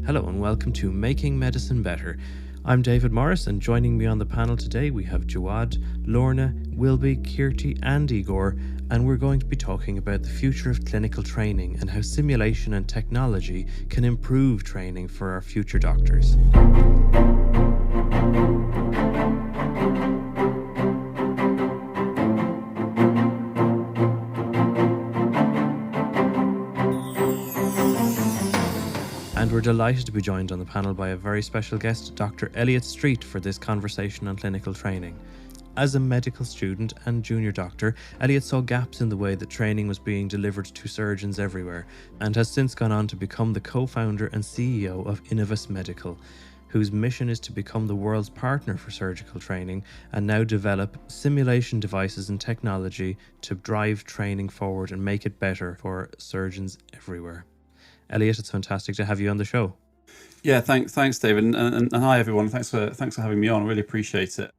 Hello and welcome to Making Medicine Better. I'm David Morris, and joining me on the panel today we have Jawad, Lorna, Wilby, Kirti and Igor, and we're going to be talking about the future of clinical training and how simulation and technology can improve training for our future doctors. And we're delighted to be joined on the panel by a very special guest, Dr. Elliot Street, for this conversation on clinical training. As a medical student and junior doctor, Elliot saw gaps in the way that training was being delivered to surgeons everywhere, and has since gone on to become the co-founder and CEO of Innovus Medical, whose mission is to become the world's partner for surgical training and now develop simulation devices and technology to drive training forward and make it better for surgeons everywhere. Elliot, it's fantastic to have you on the show. Yeah, thanks, David, and hi everyone. Thanks for having me on. I really appreciate it.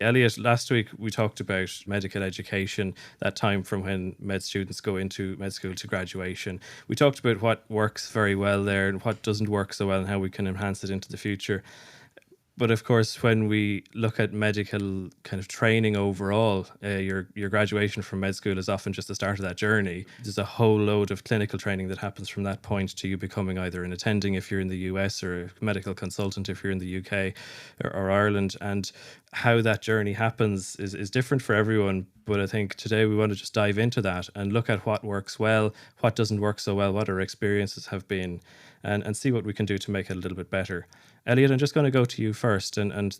Elliot, last week we talked about medical education, that time from when med students go into med school to graduation. We talked about what works very well there and what doesn't work so well and how we can enhance it into the future. But of course, when we look at medical kind of training overall, your graduation from med school is often just the start of that journey. There's a whole load of clinical training that happens from that point to you becoming either an attending if you're in the US or a medical consultant if you're in the UK or Ireland. And how that journey happens is different for everyone. But I think today we want to just dive into that and look at what works well, what doesn't work so well, what our experiences have been, and see what we can do to make it a little bit better. Elliot, I'm just going to go to you first. And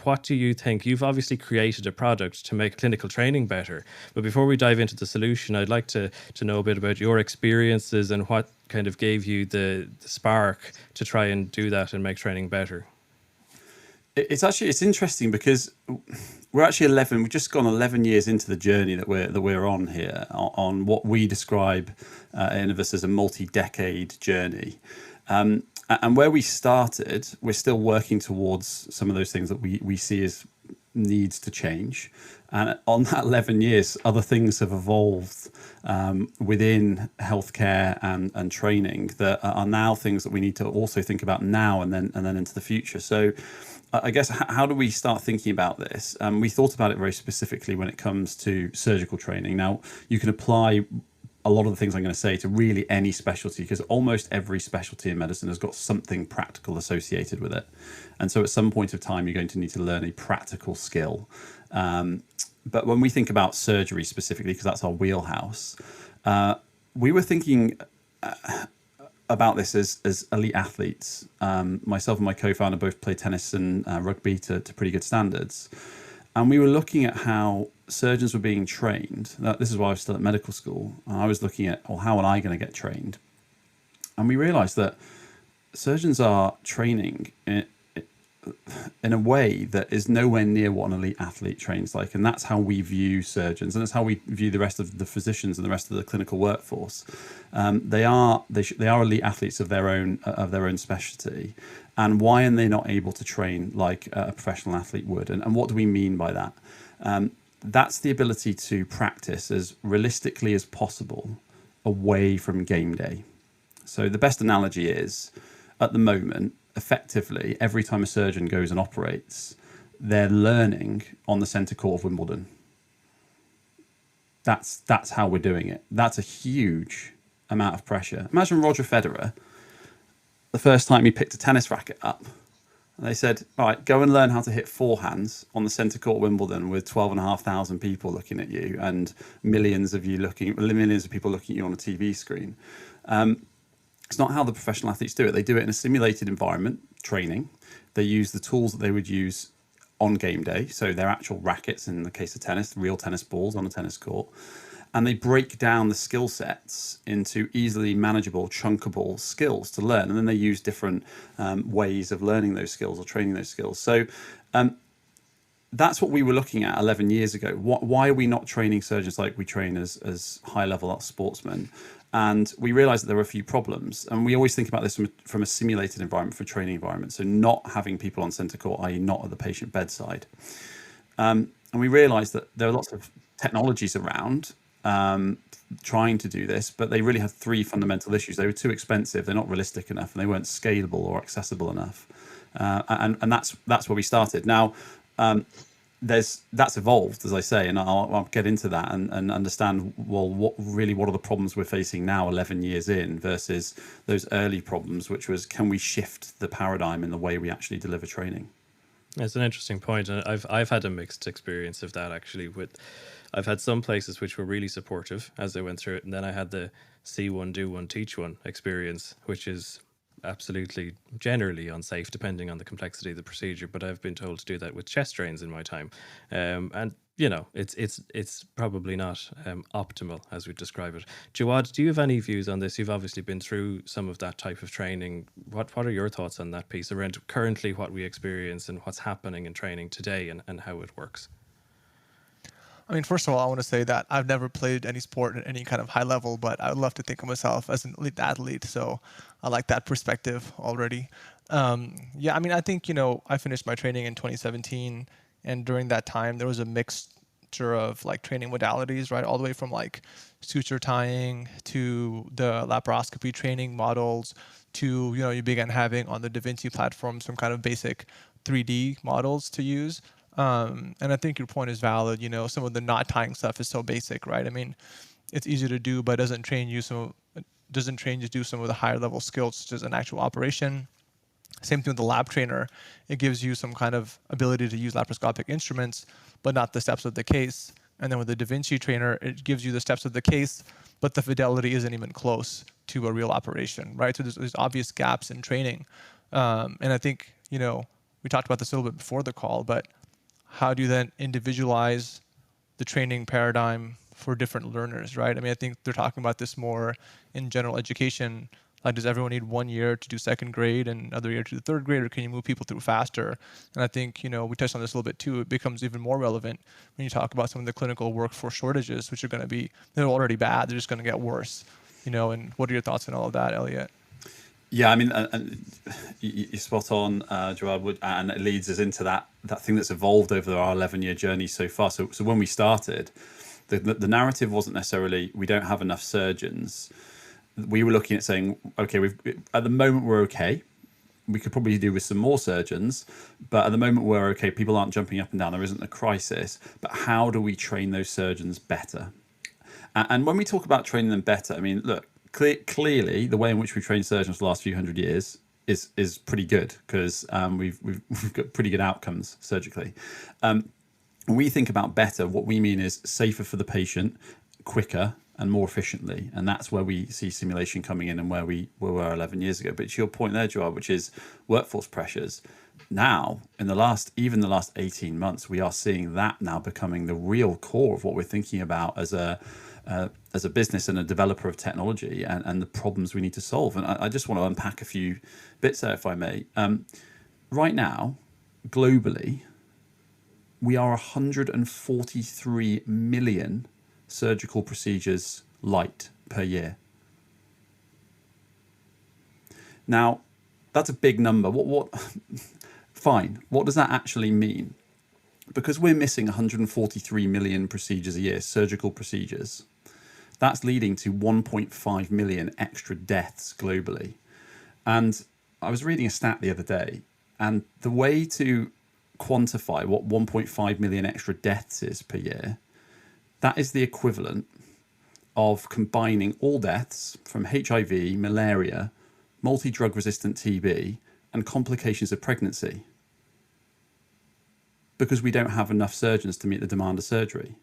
what do you think? You've obviously created a product to make clinical training better. But before we dive into the solution, I'd like to know a bit about your experiences and what kind of gave you the spark to try and do that and make training better. It's interesting because we're actually we've just gone 11 years into the journey that we're on here, on what we describe in Innovus as a multi-decade journey. And where we started, we're still working towards some of those things that we see as needs to change. And on that 11 years, other things have evolved within healthcare and training that are now things that we need to also think about now and then into the future. So I guess, how do we start thinking about this? We thought about it very specifically when it comes to surgical training. Now, you can apply a lot of the things I'm going to say to really any specialty, because almost every specialty in medicine has got something practical associated with it. And so at some point of time, you're going to need to learn a practical skill. But when we think about surgery specifically, because that's our wheelhouse, we were thinking about this as elite athletes. Myself and my co-founder both play tennis and rugby to pretty good standards. And we were looking at how surgeons were being trained. This is why I was still at medical school. And I was looking at, well, how am I going to get trained? And we realized that surgeons are training in a way that is nowhere near what an elite athlete trains like. And that's how we view surgeons. And that's how we view the rest of the physicians and the rest of the clinical workforce. They are elite athletes of their own specialty. And why are they not able to train like a professional athlete would? And what do we mean by that? That's the ability to practice as realistically as possible away from game day. So the best analogy is, at the moment, effectively, every time a surgeon goes and operates, they're learning on the centre court of Wimbledon. That's how we're doing it. That's a huge amount of pressure. Imagine Roger Federer, the first time he picked a tennis racket up, and they said, all right, go and learn how to hit forehands on the centre court Wimbledon with 12,500 people looking at you and millions of people looking at you on a TV screen. It's not how the professional athletes do it. They do it in a simulated environment, training. They use the tools that they would use on game day. So their actual rackets, in the case of tennis, real tennis balls on a tennis court. And they break down the skill sets into easily manageable, chunkable skills to learn. And then they use different ways of learning those skills or training those skills. So that's what we were looking at 11 years ago. Why are we not training surgeons like we train as high-level sportsmen? And we realized that there were a few problems. And we always think about this from a simulated environment, from a training environment. So not having people on centre court, i.e. not at the patient bedside. And we realized that there are lots of technologies around trying to do this, but they really had three fundamental issues. They were too expensive, they're not realistic enough, and they weren't scalable or accessible enough. And that's where we started. Now, that's evolved, as I say, and I'll get into that and understand, well, what are the problems we're facing now 11 years in versus those early problems, which was, can we shift the paradigm in the way we actually deliver training? It's an interesting point, and I've had a mixed experience of that actually. I've had some places which were really supportive as I went through it, and then I had the see one, do one, teach one experience, which is absolutely generally unsafe depending on the complexity of the procedure. But I've been told to do that with chest drains in my time, and it's probably not optimal as we describe it. Jawad, do you have any views on this? You've obviously been through some of that type of training. What are your thoughts on that piece around currently what we experience and what's happening in training today and how it works? I mean, first of all, I want to say that I've never played any sport at any kind of high level, but I would love to think of myself as an elite athlete. So I like that perspective already. Yeah, I mean, I think, I finished my training in 2017. And during that time, there was a mixture of like training modalities, right? All the way from like suture tying to the laparoscopy training models to, you began having on the Da Vinci platform some kind of basic 3D models to use. And I think your point is valid. Some of the knot tying stuff is so basic, right? I mean, it's easy to do, but doesn't train you to do some of the higher level skills, such as an actual operation. Same thing with the lab trainer. It gives you some kind of ability to use laparoscopic instruments, but not the steps of the case. And then with the Da Vinci trainer, it gives you the steps of the case, but the fidelity isn't even close to a real operation, right? So there's obvious gaps in training. And I think, we talked about this a little bit before the call, but how do you then individualize the training paradigm for different learners, right? I mean, I think they're talking about this more in general education. Like, does everyone need 1 year to do second grade and another year to do third grade, or can you move people through faster? And I think, we touched on this a little bit too. It becomes even more relevant when you talk about some of the clinical workforce shortages, which are going to be, they're already bad. They're just going to get worse, and what are your thoughts on all of that, Elliot? Yeah, I mean, and you're spot on, Gerard, and it leads us into that thing that's evolved over our 11-year journey so far. So when we started, the narrative wasn't necessarily we don't have enough surgeons. We were looking at saying, okay, at the moment we're okay. We could probably do with some more surgeons, but at the moment we're okay. People aren't jumping up and down. There isn't a crisis. But how do we train those surgeons better? And when we talk about training them better, I mean, look. Clearly, the way in which we train surgeons for the last few hundred years is pretty good because we've got pretty good outcomes surgically. When we think about better, what we mean is safer for the patient, quicker and more efficiently, and that's where we see simulation coming in and where we were 11 years ago. But it's your point there, Joab, which is workforce pressures. Now, in the last 18 months, we are seeing that now becoming the real core of what we're thinking about as a business and a developer of technology and the problems we need to solve. And I just want to unpack a few bits there, if I may. Right now, globally, we are 143 million surgical procedures light per year. Now, that's a big number. What? Fine. What does that actually mean? Because we're missing 143 million procedures a year, surgical procedures. That's leading to 1.5 million extra deaths globally. And I was reading a stat the other day, and the way to quantify what 1.5 million extra deaths is per year, that is the equivalent of combining all deaths from HIV, malaria, multi-drug resistant TB, and complications of pregnancy. Because we don't have enough surgeons to meet the demand of surgery.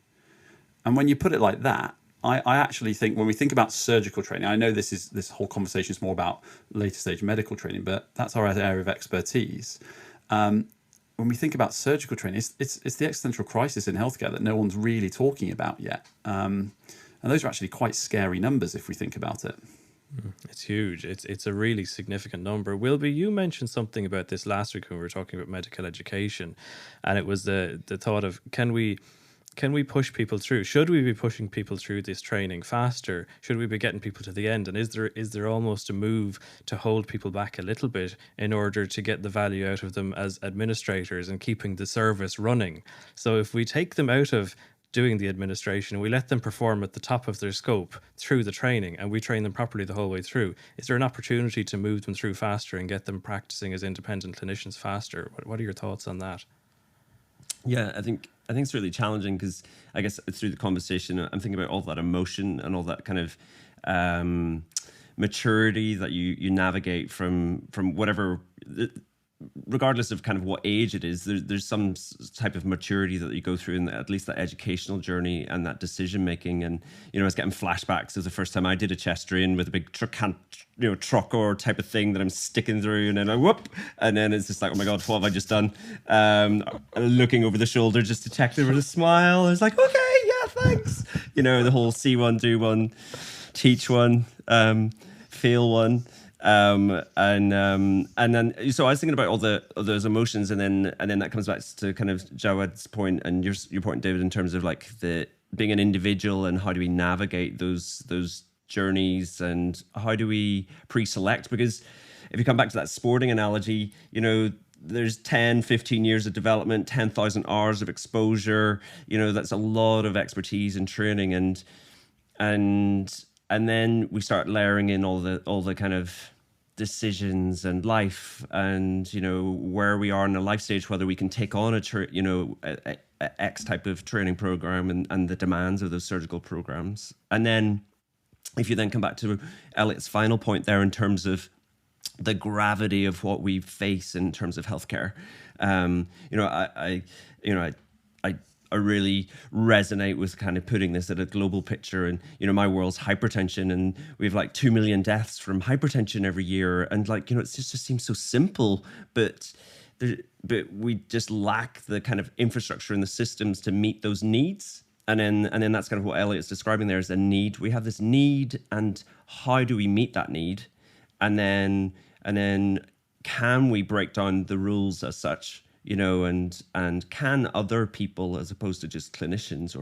And when you put it like that, I actually think when we think about surgical training, I know this whole conversation is more about later stage medical training, but that's our area of expertise. When we think about surgical training, it's the existential crisis in healthcare that no one's really talking about yet. And those are actually quite scary numbers if we think about it. It's huge. It's a really significant number. Wilby, you mentioned something about this last week when we were talking about medical education, and it was the thought of can we push people through? Should we be pushing people through this training faster? Should we be getting people to the end? And is there almost a move to hold people back a little bit in order to get the value out of them as administrators and keeping the service running? So if we take them out of doing the administration. We let them perform at the top of their scope through the training, and we train them properly the whole way through. Is there an opportunity to move them through faster and get them practicing as independent clinicians faster? What are your thoughts on that? Yeah, I think it's really challenging, because I guess through the conversation, I'm thinking about all that emotion and all that kind of maturity that you navigate from whatever, regardless of kind of what age it is. There's some type of maturity that you go through in at least that educational journey and that decision making. And I was getting flashbacks of the first time I did a chest drain with a big truck or type of thing that I'm sticking through, and then and then it's just like, oh my god, what have I just done? Looking over the shoulder just to check there was a smile. I was like, okay, yeah, thanks. The whole see one, do one, teach one, feel one. And then so I was thinking about all those emotions, and then that comes back to kind of Jawad's point and your point, David, in terms of like the being an individual and how do we navigate those journeys, and how do we pre-select? Because if you come back to that sporting analogy, there's 10, 15 years of development, 10,000 hours of exposure. That's a lot of expertise and training, and then we start layering in all the kind of decisions and life, and where we are in a life stage, whether we can take on a X type of training program and the demands of those surgical programs. And then if you then come back to Elliot's final point there in terms of the gravity of what we face in terms of healthcare, I really resonate with kind of putting this at a global picture. And, my world's hypertension, and we have like 2 million deaths from hypertension every year. And like, it just seems so simple, but we just lack the kind of infrastructure and the systems to meet those needs. And then that's kind of what Elliot's describing there as a need. We have this need, and how do we meet that need? And then can we break down the rules as such? And can other people, as opposed to just clinicians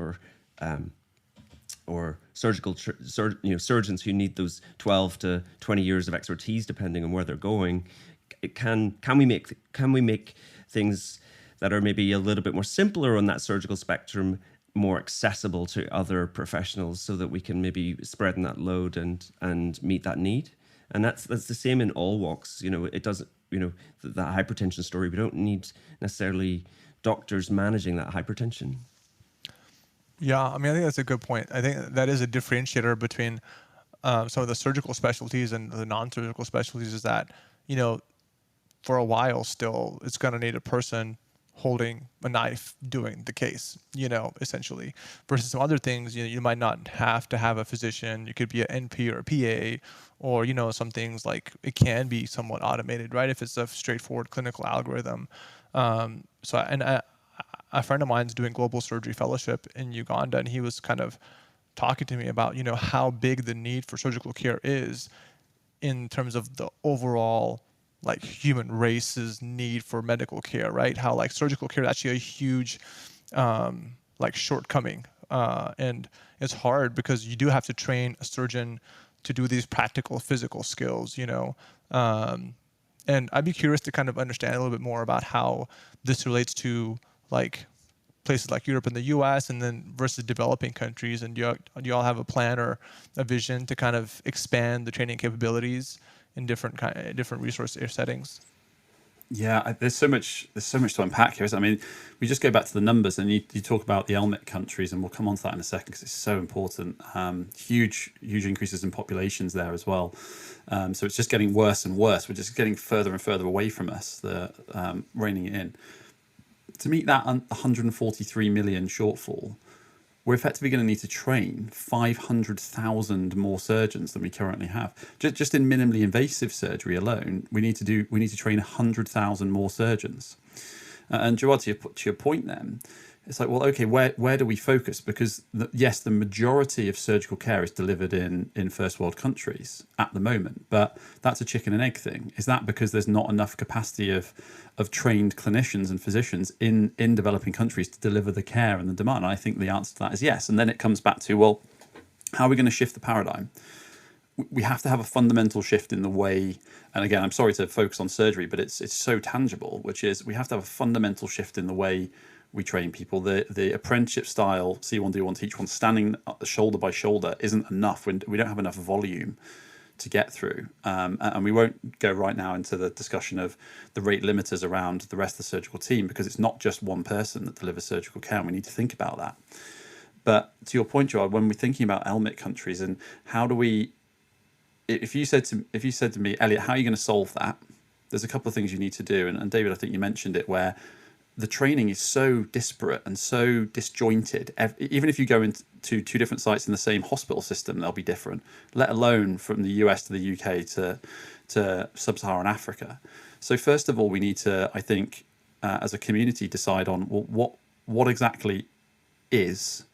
or surgical surgeons who need those 12 to 20 years of expertise, depending on where they're going, can we make things that are maybe a little bit more simpler on that surgical spectrum more accessible to other professionals, so that we can maybe spread that load and meet that need? And that's the same in all walks. It doesn't. That hypertension story, we don't need necessarily doctors managing that hypertension. Yeah, I think that's a good point. I think that is a differentiator between some of the surgical specialties and the non-surgical specialties, is that, for a while still, it's going to need a person holding a knife doing the case, essentially, versus some other things, you might not have to have a physician. You could be an NP or a PA, or, some things like it can be somewhat automated, right? If it's a straightforward clinical algorithm. A friend of mine's doing global surgery fellowship in Uganda, and he was kind of talking to me about, how big the need for surgical care is in terms of the overall like human race's need for medical care, right? How like surgical care is actually a huge like shortcoming, and it's hard because you do have to train a surgeon to do these practical physical skills, and I'd be curious to kind of understand a little bit more about how this relates to like places like Europe and the US, and then versus developing countries. And do you all have a plan or a vision to kind of expand the training capabilities in different resource settings? Yeah, there's so much to unpack here. We just go back to the numbers, and you talk about the LMIC countries, and we'll come on to that in a second because it's so important. Huge increases in populations there as well. So it's just getting worse and worse. We're just getting further and further away from us, reining it in. To meet that 143 million shortfall, we're effectively going to need to train 500,000 more surgeons than we currently have. Just in minimally invasive surgery alone, we need to train 100,000 more surgeons. And Jawad, to your point, then it's like, well, okay, where do we focus? Because yes, the majority of surgical care is delivered in first world countries at the moment, but that's a chicken and egg thing. Is that because there's not enough capacity of trained clinicians and physicians in developing countries to deliver the care and the demand? And I think the answer to that is yes. And then it comes back to, well, how are we going to shift the paradigm? We have to have a fundamental shift in the way, and again, I'm sorry to focus on surgery, but it's so tangible, which is we have to have a fundamental shift in the way we train people. The apprenticeship style C1, D1, Teach 1, standing shoulder by shoulder isn't enough. We don't have enough volume to get through. And we won't go right now into the discussion of the rate limiters around the rest of the surgical team, because it's not just one person that delivers surgical care, and we need to think about that. But to your point, Gerard, when we're thinking about LMIC countries and how do we, if you said to me, Elliot, how are you going to solve that? There's a couple of things you need to do. And David, I think you mentioned it, where the training is so disparate and so disjointed. Even if you go into two different sites in the same hospital system, they'll be different, let alone from the US to the UK to sub-Saharan Africa. So first of all, we need to, I think, as a community, decide on, well, what exactly is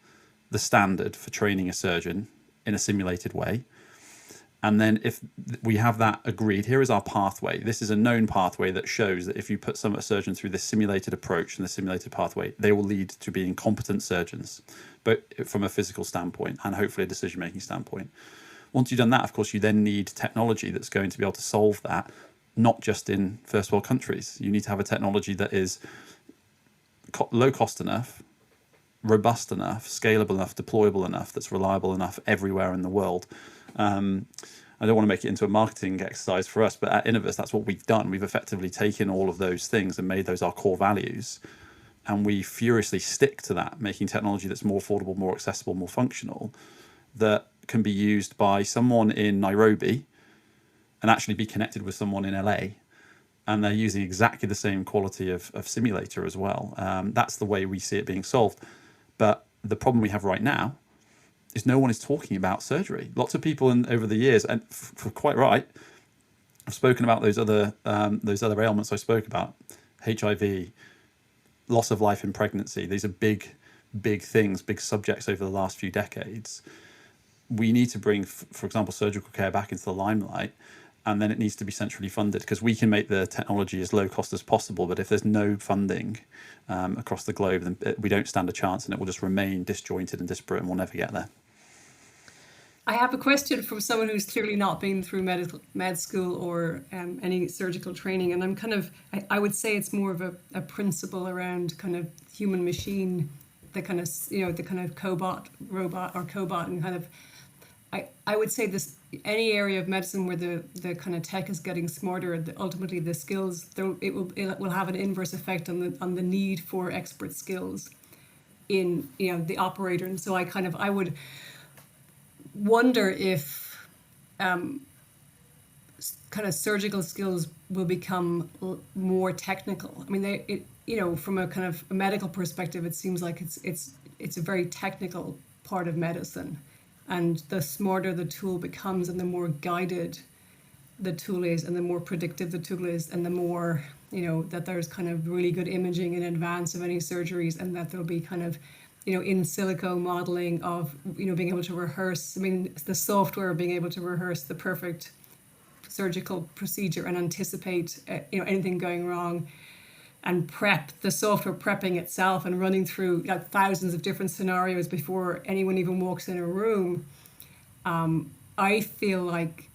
the standard for training a surgeon in a simulated way. And then if we have that agreed, here is our pathway. This is a known pathway that shows that if you put a surgeon through this simulated approach and the simulated pathway, they will lead to being competent surgeons, but from a physical standpoint and hopefully a decision-making standpoint. Once you've done that, of course, you then need technology that's going to be able to solve that, not just in first world countries. You need to have a technology that is low cost enough, robust enough, scalable enough, deployable enough, that's reliable enough everywhere in the world. I don't want to make it into a marketing exercise for us, but at Innovus, that's what we've done. We've effectively taken all of those things and made those our core values. And we furiously stick to that, making technology that's more affordable, more accessible, more functional, that can be used by someone in Nairobi and actually be connected with someone in LA. And they're using exactly the same quality of simulator as well. That's the way we see it being solved. But the problem we have right now is no one is talking about surgery. Lots of people over the years, and for quite right, have spoken about those other ailments I spoke about, HIV, loss of life in pregnancy. These are big things, big subjects over the last few decades. We need to bring, for example, surgical care back into the limelight, and then it needs to be centrally funded, because we can make the technology as low cost as possible. But if there's no funding across the globe, then we don't stand a chance, and it will just remain disjointed and disparate, and we'll never get there. I have a question from someone who's clearly not been through med school or any surgical training, and I would say it's more of a principle around kind of human machine, the kind of cobot, robot or cobot, and kind of I would say this, any area of medicine where the kind of tech is getting smarter, ultimately the skills, it will have an inverse effect on the need for expert skills in the operator. And so I would wonder if kind of surgical skills will become more technical. I mean, from a kind of a medical perspective, it seems like it's a very technical part of medicine. And the smarter the tool becomes and the more guided the tool is and the more predictive the tool is and the more, that there's kind of really good imaging in advance of any surgeries, and that there'll be kind of, in silico modeling of, being able to rehearse, the software being able to rehearse the perfect surgical procedure and anticipate, anything going wrong, and prep the software prepping itself and running through thousands of different scenarios before anyone even walks in a room. I feel like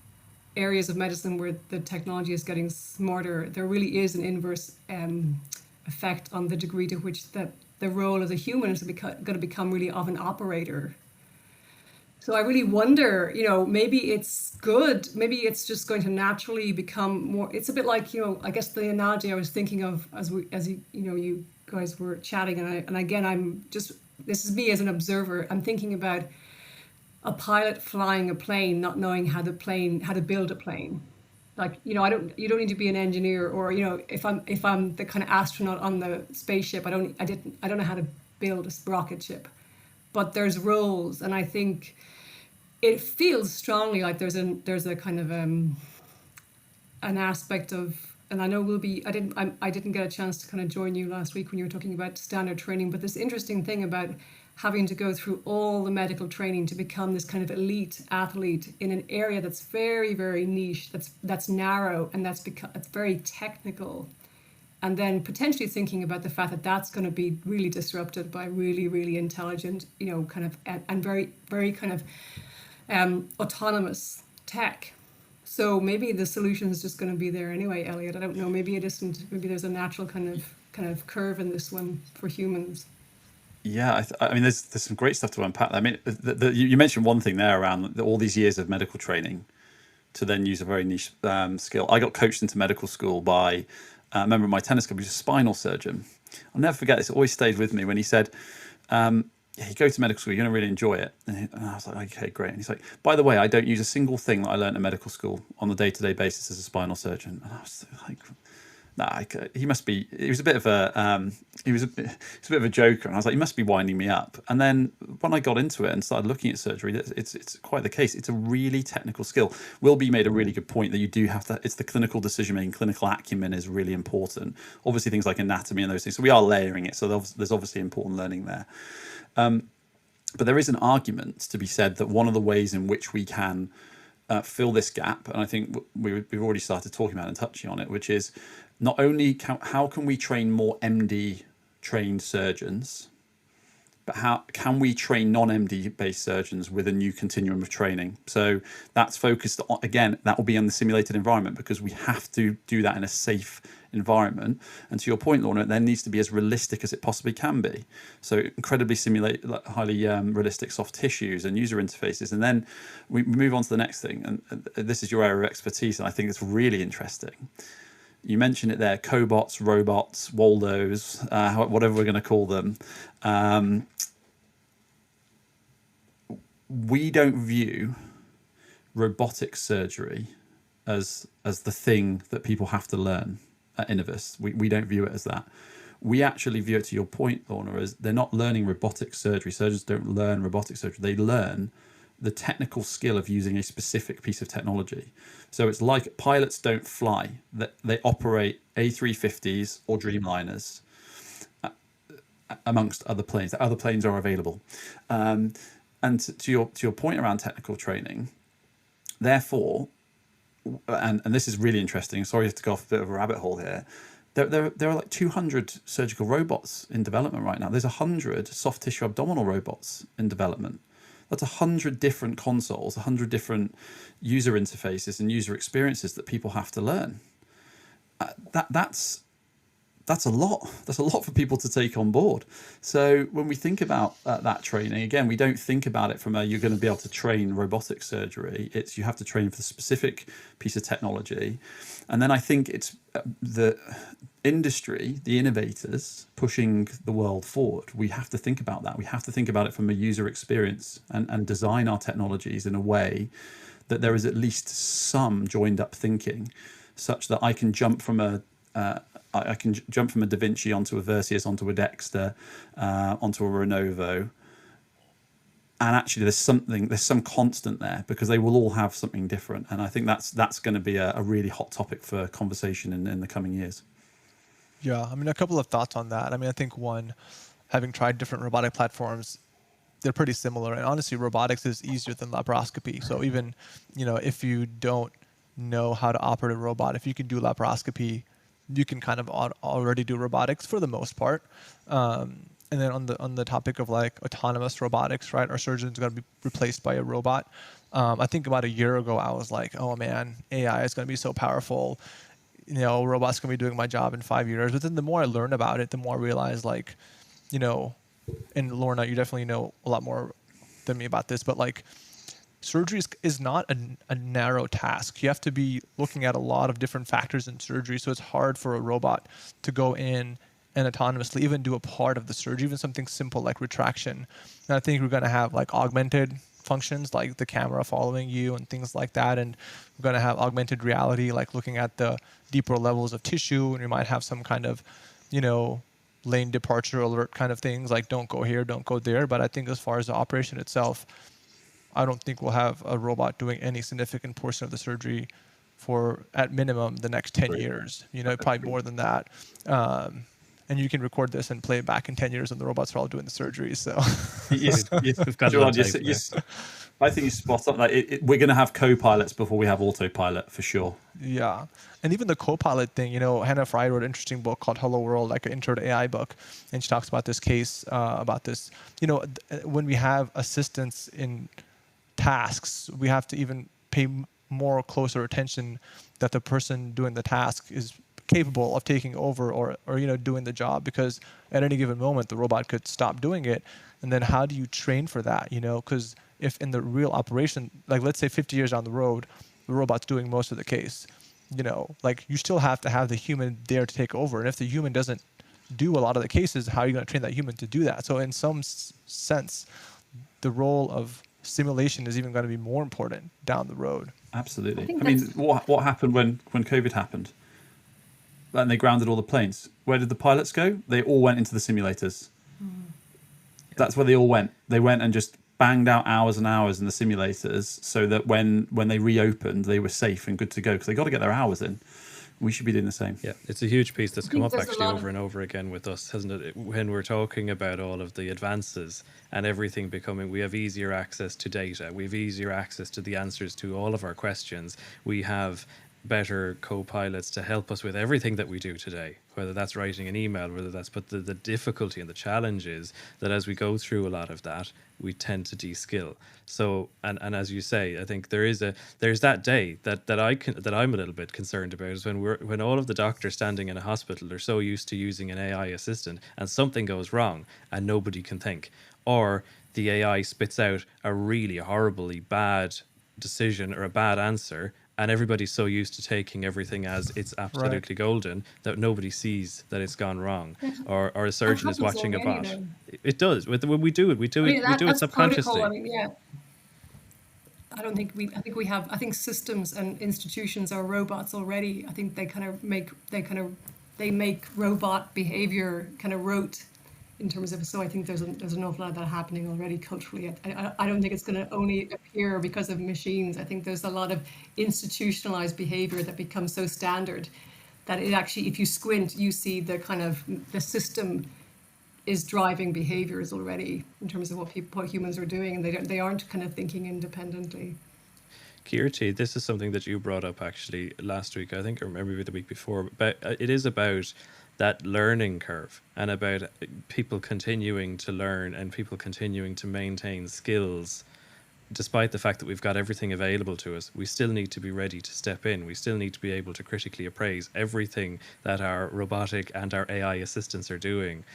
areas of medicine where the technology is getting smarter, there really is an inverse effect on the degree to which the role of the human is going to become really of an operator. So I really wonder, maybe it's good. Maybe it's just going to naturally become more. It's a bit like, I guess the analogy I was thinking of as you guys were chatting, and again, this is me as an observer. I'm thinking about a pilot flying a plane, not knowing how to build a plane. Like, you don't need to be an engineer, or, if I'm the kind of astronaut on the spaceship, I don't know how to build a rocket ship. But there's roles, and I think it feels strongly like there's a kind of an aspect of, and I know I didn't get a chance to kind of join you last week when you were talking about standard training, but this interesting thing about having to go through all the medical training to become this kind of elite athlete in an area that's very, very niche, that's narrow, and it's very technical. And then potentially thinking about the fact that that's going to be really disrupted by really, really intelligent, kind of, and very, very kind of autonomous tech. So maybe the solution is just going to be there anyway, Elliot. I don't know. Maybe it isn't. Maybe there's a natural kind of kind of curve in this one for humans. Yeah, I mean, there's some great stuff to unpack. I mean, you mentioned one thing there around all these years of medical training to then use a very niche skill. I got coached into medical school by a member of my tennis club, who's a spinal surgeon. I'll never forget this. It always stayed with me when he said, yeah, you go to medical school, you're going to really enjoy it. And I was like, okay, great. And he's like, by the way, I don't use a single thing that I learned at medical school on a day-to-day basis as a spinal surgeon. And I was like, nah, he must be. He was a bit of a he was a bit of a joker, and I was like, he must be winding me up. And then when I got into it and started looking at surgery, it's quite the case. It's a really technical skill. Wilby made a really good point that you do have to. It's the clinical decision making, clinical acumen is really important. Obviously, things like anatomy and those things. So we are layering it. So there's obviously important learning there. But there is an argument to be said that one of the ways in which we can fill this gap, and I think we've already started talking about and touching on it, which is not only how can we train more MD trained surgeons, but how can we train non-MD based surgeons with a new continuum of training? So that's focused on, again, that will be in the simulated environment, because we have to do that in a safe environment. And to your point, Lorna, it then needs to be as realistic as it possibly can be. So incredibly highly realistic soft tissues and user interfaces. And then we move on to the next thing. And this is your area of expertise, and I think it's really interesting. You mentioned it there, cobots, robots, Waldos, whatever we're going to call them. We don't view robotic surgery as the thing that people have to learn at Innovus. We don't view it as that. We actually view it, to your point, Lorna, as they're not learning robotic surgery. Surgeons don't learn robotic surgery. They learn the technical skill of using a specific piece of technology. So it's like pilots don't fly. They operate A350s or Dreamliners amongst other planes. Other planes are available. And to your point around technical training, therefore, and this is really interesting. Sorry to go off a bit of a rabbit hole here. There are like 200 surgical robots in development right now. There's 100 soft tissue abdominal robots in development. That's 100 different consoles, 100 different user interfaces and user experiences that people have to learn. That's a lot. That's a lot for people to take on board. So when we think about that training, again, we don't think about it from you're going to be able to train robotic surgery. It's you have to train for the specific piece of technology. And then I think it's the industry, the innovators pushing the world forward. We have to think about that. We have to think about it from a user experience and design our technologies in a way that there is at least some joined up thinking, such that I can jump from a Da Vinci onto a Versius, onto a Dexter, onto a Renovo. And actually there's some constant there, because they will all have something different. And I think that's going to be a really hot topic for conversation in the coming years. Yeah, I mean, a couple of thoughts on that. I mean, I think one, having tried different robotic platforms, they're pretty similar. And honestly, robotics is easier than laparoscopy. So even, if you don't know how to operate a robot, if you can do laparoscopy, you can kind of already do robotics for the most part. And then on the topic of like autonomous robotics, right? Our surgeons are going to be replaced by a robot. I think about a year ago, I was like, oh man, AI is going to be so powerful. Robots going to be doing my job in 5 years. But then the more I learn about it, the more I realize, like, and Lorna, you definitely know a lot more than me about this, but like, surgery is not a narrow task. You have to be looking at a lot of different factors in surgery. So it's hard for a robot to go in and autonomously even do a part of the surgery, even something simple like retraction. And I think we're going to have like augmented functions, like the camera following you and things like that. And we're going to have augmented reality, like looking at the deeper levels of tissue. And we might have some kind of, lane departure alert kind of things, like don't go here, don't go there. But I think as far as the operation itself, I don't think we'll have a robot doing any significant portion of the surgery for, at minimum, the next 10 years. Probably more than that. And you can record this and play it back in 10 years when the robots are all doing the surgery. So, We've got John, I think you're spot on. We're going to have co-pilots before we have autopilot for sure. Yeah. And even the co-pilot thing, Hannah Fry wrote an interesting book called Hello World, like an intro to AI book. And she talks about this case, about this, when we have assistance in tasks, we have to even pay more closer attention that the person doing the task is capable of taking over or doing the job, because at any given moment the robot could stop doing it. And then how do you train for that? Because if in the real operation, like let's say 50 years down the road, the robot's doing most of the case, like you still have to have the human there to take over. And if the human doesn't do a lot of the cases, how are you going to train that human to do that? So in some sense, the role of simulation is even going to be more important down the road. Absolutely. I mean, what happened when COVID happened? And they grounded all the planes. Where did the pilots go? They all went into the simulators. That's where they all went. They went and just banged out hours and hours in the simulators so that when they reopened, they were safe and good to go, because they got to get their hours in. We should be doing the same. Yeah, it's a huge piece that's come up actually over and over again with us, hasn't it? When we're talking about all of the advances and everything becoming, we have easier access to data, we have easier access to the answers to all of our questions, we have better co-pilots to help us with everything that we do today, whether that's writing an email, whether that's, but the difficulty and the challenge is that as we go through a lot of that, we tend to de-skill. So, and as you say, I think there's that day that I'm a little bit concerned about, is when all of the doctors standing in a hospital are so used to using an AI assistant and something goes wrong and nobody can think, or the AI spits out a really horribly bad decision or a bad answer, and everybody's so used to taking everything as it's absolutely golden that nobody sees that it's gone wrong. Or a surgeon is watching a bot. It does. When we do it subconsciously. I mean, yeah. I think systems and institutions are robots already. I think they make robot behavior kind of rote in terms of, so I think there's an awful lot of that happening already culturally. I don't think it's going to only appear because of machines. I think there's a lot of institutionalized behavior that becomes so standard that it actually, if you squint, you see the system is driving behaviors already in terms of what humans are doing, and they aren't kind of thinking independently. Kirti, this is something that you brought up actually last week, I think, or maybe the week before. But it is about that learning curve and about people continuing to learn and people continuing to maintain skills. Despite the fact that we've got everything available to us, we still need to be ready to step in. We still need to be able to critically appraise everything that our robotic and our AI assistants are doing.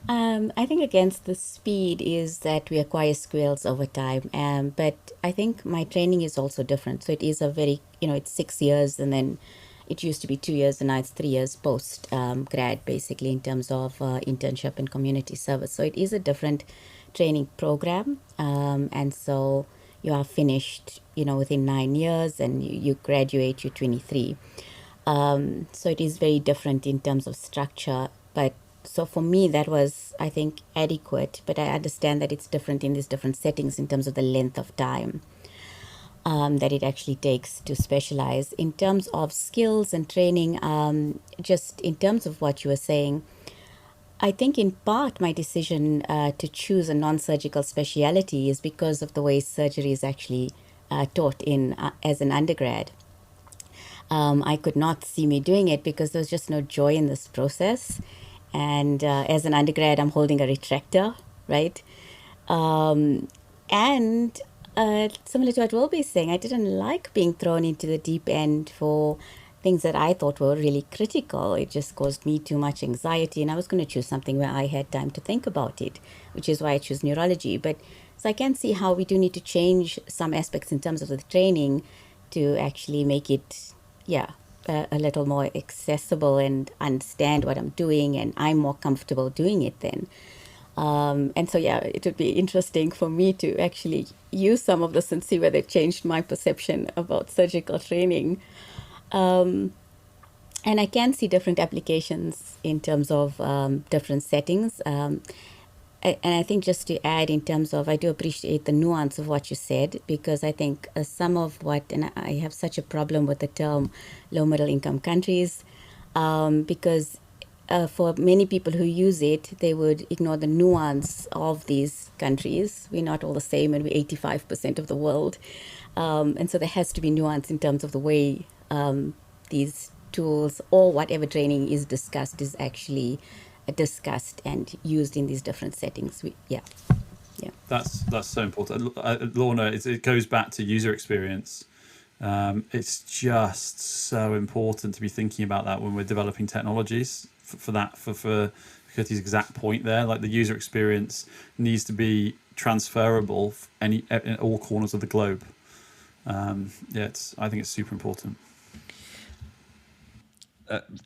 I think against the speed is that we acquire skills over time. But I think my training is also different. So it is a very, it's 6 years, and then it used to be 2 years, and now it's 3 years post grad, basically, in terms of internship and community service. So it is a different training program. And so you are finished, within 9 years, and you graduate, you're 23. So it is very different in terms of structure. But so for me, that was, I think, adequate. But I understand that it's different in these different settings in terms of the length of time that it actually takes to specialize. In terms of skills and training, just in terms of what you were saying, I think in part my decision to choose a non-surgical speciality is because of the way surgery is actually taught in as an undergrad. I could not see me doing it because there was just no joy in this process. And as an undergrad, I'm holding a retractor, right? And similar to what Wilby is saying, I didn't like being thrown into the deep end for things that I thought were really critical. It just caused me too much anxiety, and I was going to choose something where I had time to think about it, which is why I choose neurology. But so I can see how we do need to change some aspects in terms of the training to actually make it, a little more accessible and understand what I'm doing, and I'm more comfortable doing it then. And so, it would be interesting for me to actually use some of this and see whether it changed my perception about surgical training. And I can see different applications in terms of different settings. And I think just to add in terms of, I do appreciate the nuance of what you said, because I think some of what, and I have such a problem with the term low middle income countries, because for many people who use it, they would ignore the nuance of these countries. We're not all the same, and we're 85% of the world. And so there has to be nuance in terms of the way these tools or whatever training is discussed is actually discussed and used in these different settings. That's so important. Lorna, it goes back to user experience. It's just so important to be thinking about that when we're developing technologies for Kirti's exact point there. Like the user experience needs to be transferable in all corners of the globe. I think it's super important.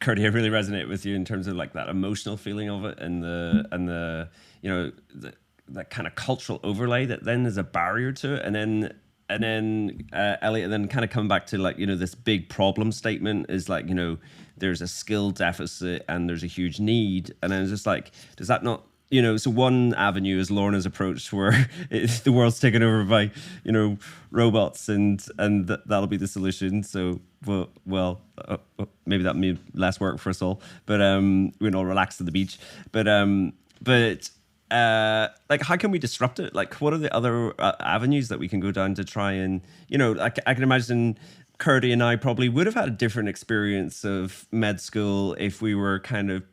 Curdy, I really resonate with you in terms of like that emotional feeling of it, and the that kind of cultural overlay that then is a barrier to it, and then Elliot, then kind of come back to like, this big problem statement is like, there's a skill deficit and there's a huge need, and then it's just like, does that not, so one avenue is Lorna's approach where the world's taken over by, robots, and that'll be the solution. So, maybe that means less work for us all, but we're all relaxed at the beach. But like, how can we disrupt it? Like, what are the other avenues that we can go down to try and, I can imagine Curdy and I probably would have had a different experience of med school if we were kind of,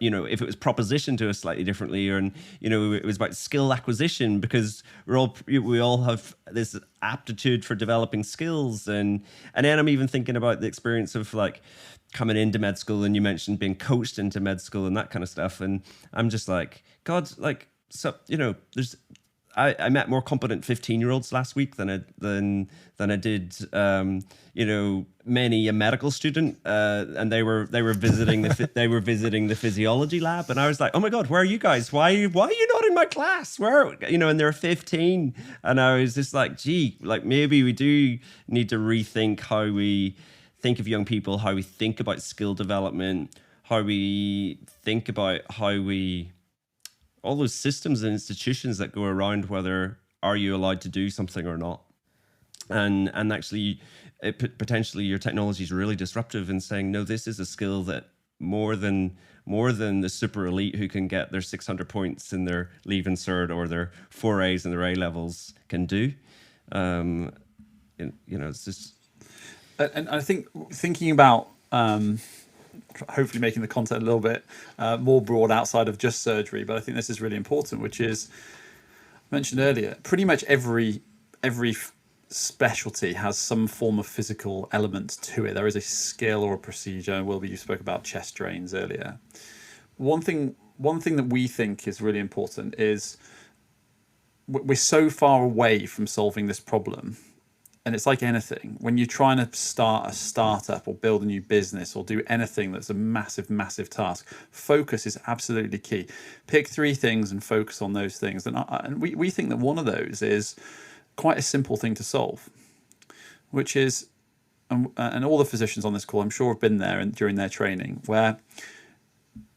if it was propositioned to us slightly differently, or, it was about skill acquisition, because we all have this aptitude for developing skills. And then I'm even thinking about the experience of like coming into med school, and you mentioned being coached into med school and that kind of stuff. And I'm just like, God, like, so, I met more competent 15-year-olds last week than I did, many a medical student, and they were visiting the physiology lab, and I was like, oh my God, where are you guys? Why are you not in my class? And they're 15, and I was just like, gee, like maybe we do need to rethink how we think of young people, how we think about skill development, how we think about all those systems and institutions that go around whether are you allowed to do something or not, and actually potentially your technology is really disruptive in saying, no, this is a skill that more than the super elite who can get their 600 points in their Leaving Cert or their 4 A's in their A levels can do. It's just, and I think thinking about hopefully making the content a little bit more broad outside of just surgery, but I think this is really important, which is, I mentioned earlier, pretty much every specialty has some form of physical element to it. There is a skill or a procedure. Wilby, you spoke about chest drains earlier. One thing that we think is really important is we're so far away from solving this problem. And it's like anything, when you're trying to start a startup or build a new business or do anything that's a massive, massive task, focus is absolutely key. Pick 3 things and focus on those things. And we think that one of those is quite a simple thing to solve, which is, and all the physicians on this call, I'm sure, have been there during their training, where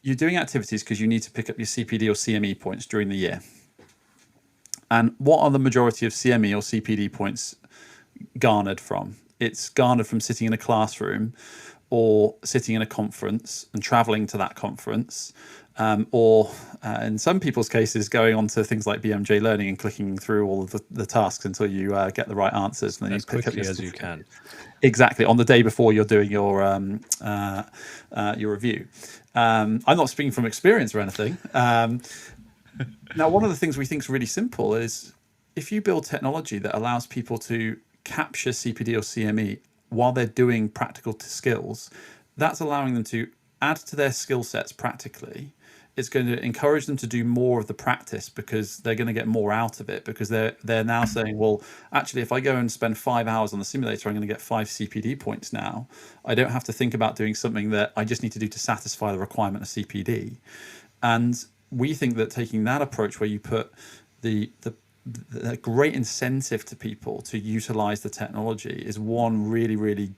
you're doing activities because you need to pick up your CPD or CME points during the year. And what are the majority of CME or CPD points garnered from? It's garnered from sitting in a classroom or sitting in a conference and traveling to that conference, or in some people's cases going on to things like BMJ Learning and clicking through all of the tasks until you get the right answers, and then as you pick quickly up as you can. Exactly, on the day before you're doing your review. I'm not speaking from experience or anything. Now, one of the things we think is really simple is if you build technology that allows people to capture CPD or CME while they're doing practical skills, that's allowing them to add to their skill sets practically. It's going to encourage them to do more of the practice because they're going to get more out of it, because they're now saying, well, actually, if I go and spend 5 hours on the simulator, I'm going to get 5 CPD points now. I don't have to think about doing something that I just need to do to satisfy the requirement of CPD. And we think that taking that approach where you put the great incentive to people to utilize the technology is one really, really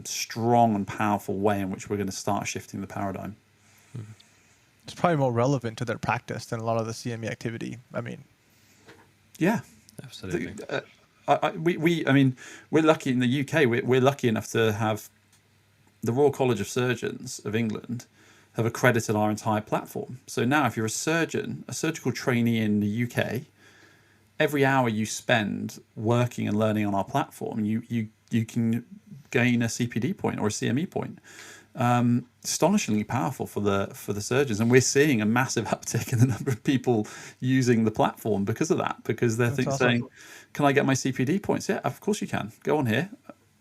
strong and powerful way in which we're going to start shifting the paradigm. It's probably more relevant to their practice than a lot of the CME activity. I mean, yeah, absolutely. We're lucky in the UK. We're lucky enough to have the Royal College of Surgeons of England have accredited our entire platform. So now, if you're a surgeon, a surgical trainee in the UK, every hour you spend working and learning on our platform, you can gain a CPD point or a CME point. Astonishingly powerful for the surgeons, and we're seeing a massive uptick in the number of people using the platform because of that. Because they're saying, "Can I get my CPD points?" Yeah, of course you can. Go on here.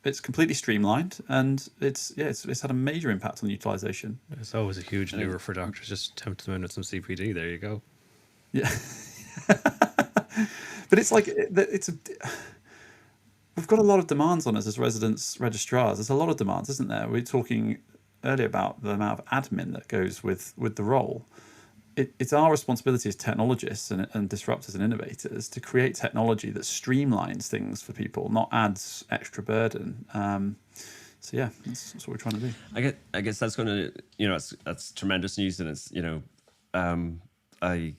it's completely streamlined, and it's had a major impact on utilization. It's always a huge lure for doctors. Just tempt them in with some CPD. There you go. Yeah. But it's like we've got a lot of demands on us as residents registrars. There's a lot of demands, isn't there? We were talking earlier about the amount of admin that goes with the role. It's our responsibility as technologists and disruptors and innovators to create technology that streamlines things for people, not adds extra burden. So yeah, that's what we're trying to do. I guess that's going to, that's tremendous news, and it's, I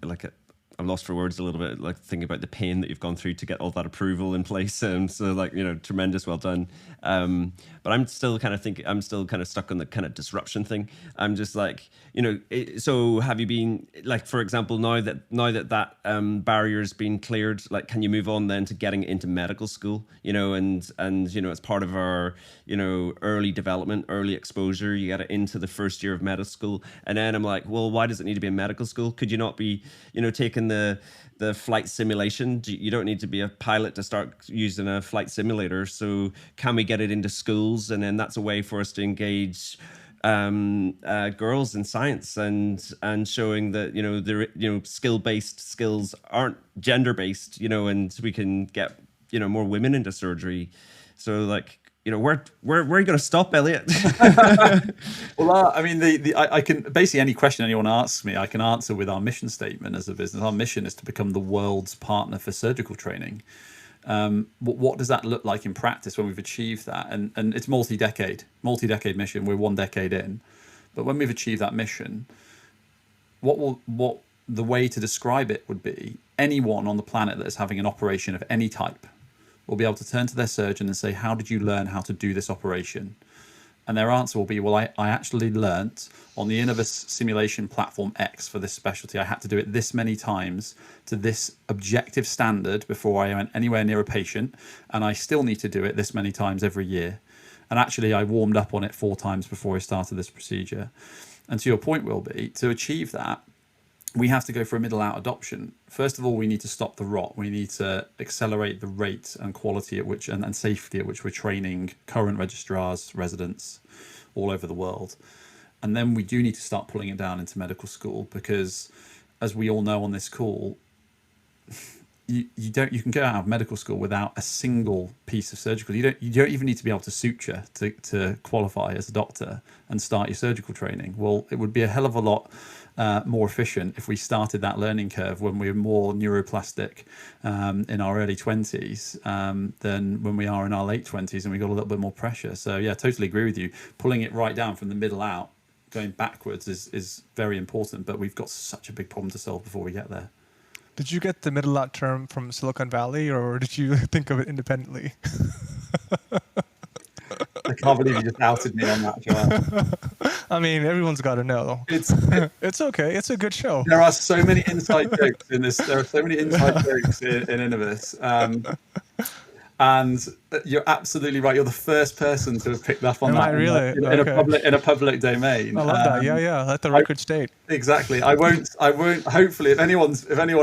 like it. I'm lost for words a little bit, like thinking about the pain that you've gone through to get all that approval in place. So like, tremendous, well done. But I'm still kind of stuck on the kind of disruption thing. I'm just like, so have you been, like, for example, now that barrier has been cleared, like, can you move on then to getting into medical school, and as part of our, early development, early exposure, you get it into the first year of medical school. And then I'm like, well, why does it need to be in medical school? Could you not be, taking the flight simulation? You don't need to be a pilot to start using a flight simulator. So can we get it into schools? And then that's a way for us to engage girls in science and showing that skill-based skills aren't gender-based, and we can get more women into surgery. So like, where are you going to stop, Elliot? Well, I mean, I can basically, any question anyone asks me, I can answer with our mission statement as a business. Our mission is to become the world's partner for surgical training. What does that look like in practice when we've achieved that? And it's multi-decade mission. We're 1 decade in, but when we've achieved that mission, what the way to describe it would be, anyone on the planet that is having an operation of any type will be able to turn to their surgeon and say, how did you learn how to do this operation? And their answer will be, well, I actually learnt on the Innovus simulation platform X for this specialty. I had to do it this many times to this objective standard before I went anywhere near a patient. And I still need to do it this many times every year. And actually, I warmed up on it 4 times before I started this procedure. And to your point, will be, to achieve that, we have to go for a middle-out adoption. First of all, we need to stop the rot. We need to accelerate the rate and quality at which and safety at which we're training current registrars, residents all over the world. And then we do need to start pulling it down into medical school, because as we all know on this call, you can go out of medical school without a single piece of surgical. You don't even need to be able to suture to qualify as a doctor and start your surgical training. Well, it would be a hell of a lot more efficient if we started that learning curve when we're more neuroplastic in our early 20s than when we are in our late 20s and we got a little bit more pressure. So yeah, totally agree with you. Pulling it right down from the middle out, going backwards is very important, but we've got such a big problem to solve before we get there. Did you get the middle out term from Silicon Valley, or did you think of it independently? I can't believe you just outed me on that, Joel. I mean, everyone's got to know. It's okay. It's a good show. There are so many inside jokes in this. There are so many inside jokes in Innovus. And you're absolutely right. You're the first person to have picked up on that. Really? In a public domain. I love that. Yeah. Let the record state. Exactly. I won't. Hopefully, if anyone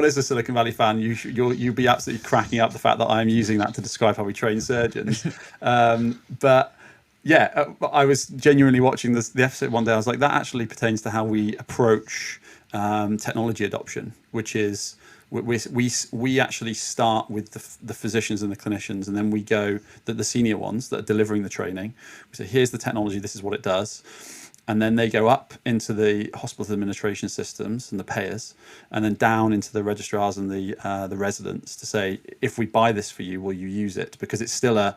is a Silicon Valley fan, you'll be absolutely cracking up the fact that I'm using that to describe how we train surgeons. But yeah, I was genuinely watching the episode one day. I was like, that actually pertains to how we approach technology adoption, which is we actually start with the physicians and the clinicians, and then we go the senior ones that are delivering the training. We say, here's the technology, this is what it does. And then they go up into the hospital administration systems and the payers, and then down into the registrars and the residents to say, if we buy this for you, will you use it? Because it's still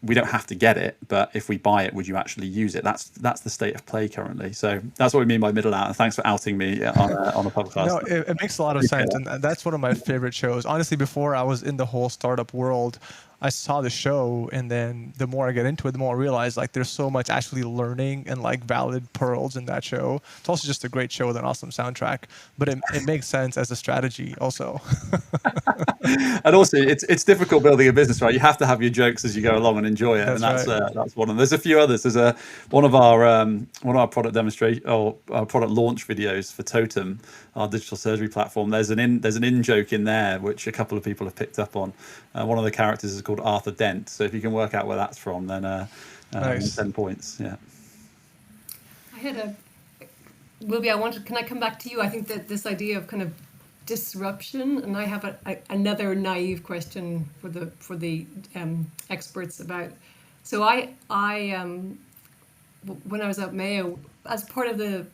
we don't have to get it, but if we buy it, would you actually use it? That's the state of play currently. So that's what we mean by middle out. And thanks for outing me on a podcast. No, it makes a lot of sense, and that's one of my favorite shows. Honestly, before I was in the whole startup world, I saw the show, and then the more I get into it, the more I realize like there's so much actually learning and like valid pearls in that show. It's also just a great show with an awesome soundtrack, but it makes sense as a strategy also. And also, it's difficult building a business, right? You have to have your jokes as you go along and enjoy it, that's one of them. There's a few others. There's one of our product demonstration or our product launch videos for Totem, our digital surgery platform. There's an in joke in there which a couple of people have picked up on. One of the characters is called Arthur Dent. So if you can work out where that's from, then Nice. 10 points. Yeah. I had a Wilby. Can I come back to you? I think that this idea of kind of disruption, and I have another naive question for the experts about. So when I was at Mayo, as part of the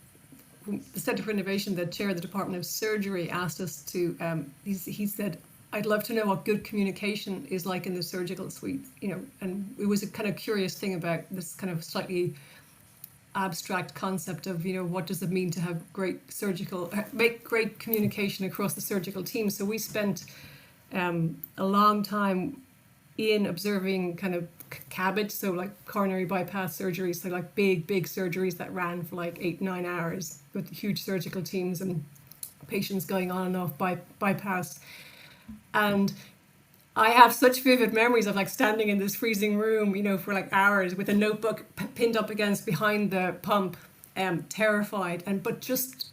Centre for Innovation, the chair of the Department of Surgery asked us to. He said, "I'd love to know what good communication is like in the surgical suite." And it was a kind of curious thing about this kind of slightly abstract concept of what does it mean to have make great communication across the surgical team. So we spent a long time in observing kind of CABG, so like coronary bypass surgeries, so like big surgeries that ran for like 8-9 hours with huge surgical teams and patients going on and off bypass. And I have such vivid memories of like standing in this freezing room, for like hours with a notebook pinned up against behind the pump, terrified, but just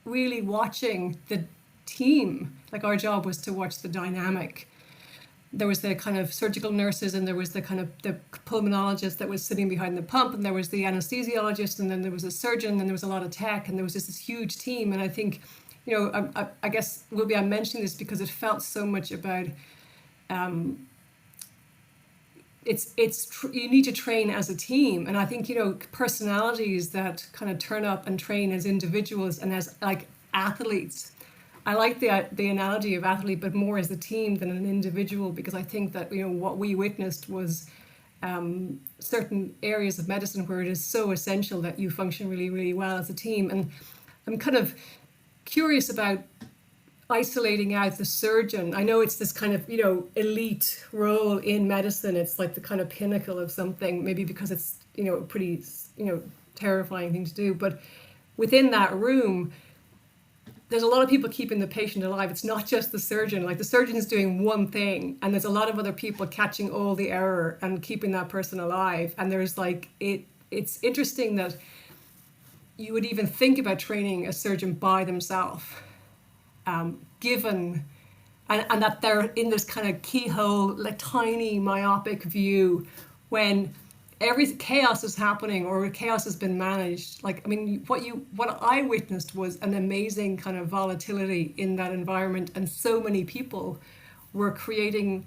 really watching the team. Like our job was to watch the dynamic. There was the kind of surgical nurses, and there was the kind of the pulmonologist that was sitting behind the pump, and there was the anesthesiologist, and then there was a surgeon, and there was a lot of tech, and there was just this huge team. And I think, I guess, Wilby, I'm mentioning this because it felt so much about you need to train as a team. And I think, personalities that kind of turn up and train as individuals and as like athletes. I like the analogy of athlete, but more as a team than an individual, because I think that, what we witnessed was certain areas of medicine where it is so essential that you function really, really well as a team. And I'm kind of curious about isolating out the surgeon. I know it's this kind of, elite role in medicine. It's like the kind of pinnacle of something, maybe because it's, a pretty, terrifying thing to do. But within that room, there's a lot of people keeping the patient alive. It's not just the surgeon. Like the surgeon's doing one thing, and there's a lot of other people catching all the error and keeping that person alive. And there's like, it's interesting that you would even think about training a surgeon by themselves. Given and that they're in this kind of keyhole, like tiny myopic view, when every chaos is happening or chaos has been managed. Like, I mean, what I witnessed was an amazing kind of volatility in that environment, and so many people were creating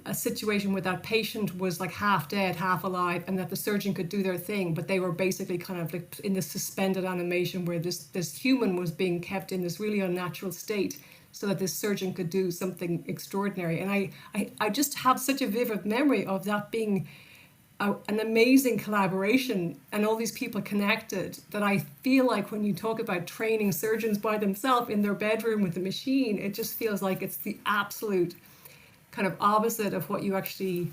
a situation where that patient was like half dead, half alive, and that the surgeon could do their thing, but they were basically kind of like in this suspended animation where this human was being kept in this really unnatural state so that this surgeon could do something extraordinary. And I just have such a vivid memory of that being an amazing collaboration and all these people connected, that I feel like when you talk about training surgeons by themselves in their bedroom with the machine, it just feels like it's the absolute kind of opposite of what you actually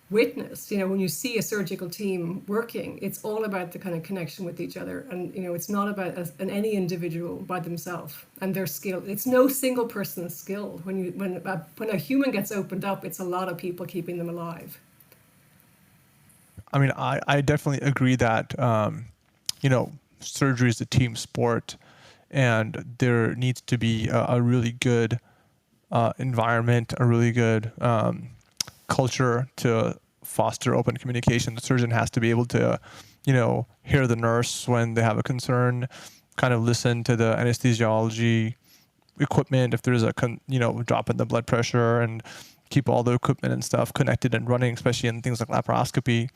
witnessed. When you see a surgical team working, it's all about the kind of connection with each other, and it's not about any individual by themselves and their skill. It's no single person's skill. When a human gets opened up, it's a lot of people keeping them alive. I mean, I definitely agree that surgery is a team sport, and there needs to be a really good environment, a really good culture to foster open communication. The surgeon has to be able to, hear the nurse when they have a concern, kind of listen to the anesthesiology equipment if there's a drop in the blood pressure, and keep all the equipment and stuff connected and running, especially in things like laparoscopy.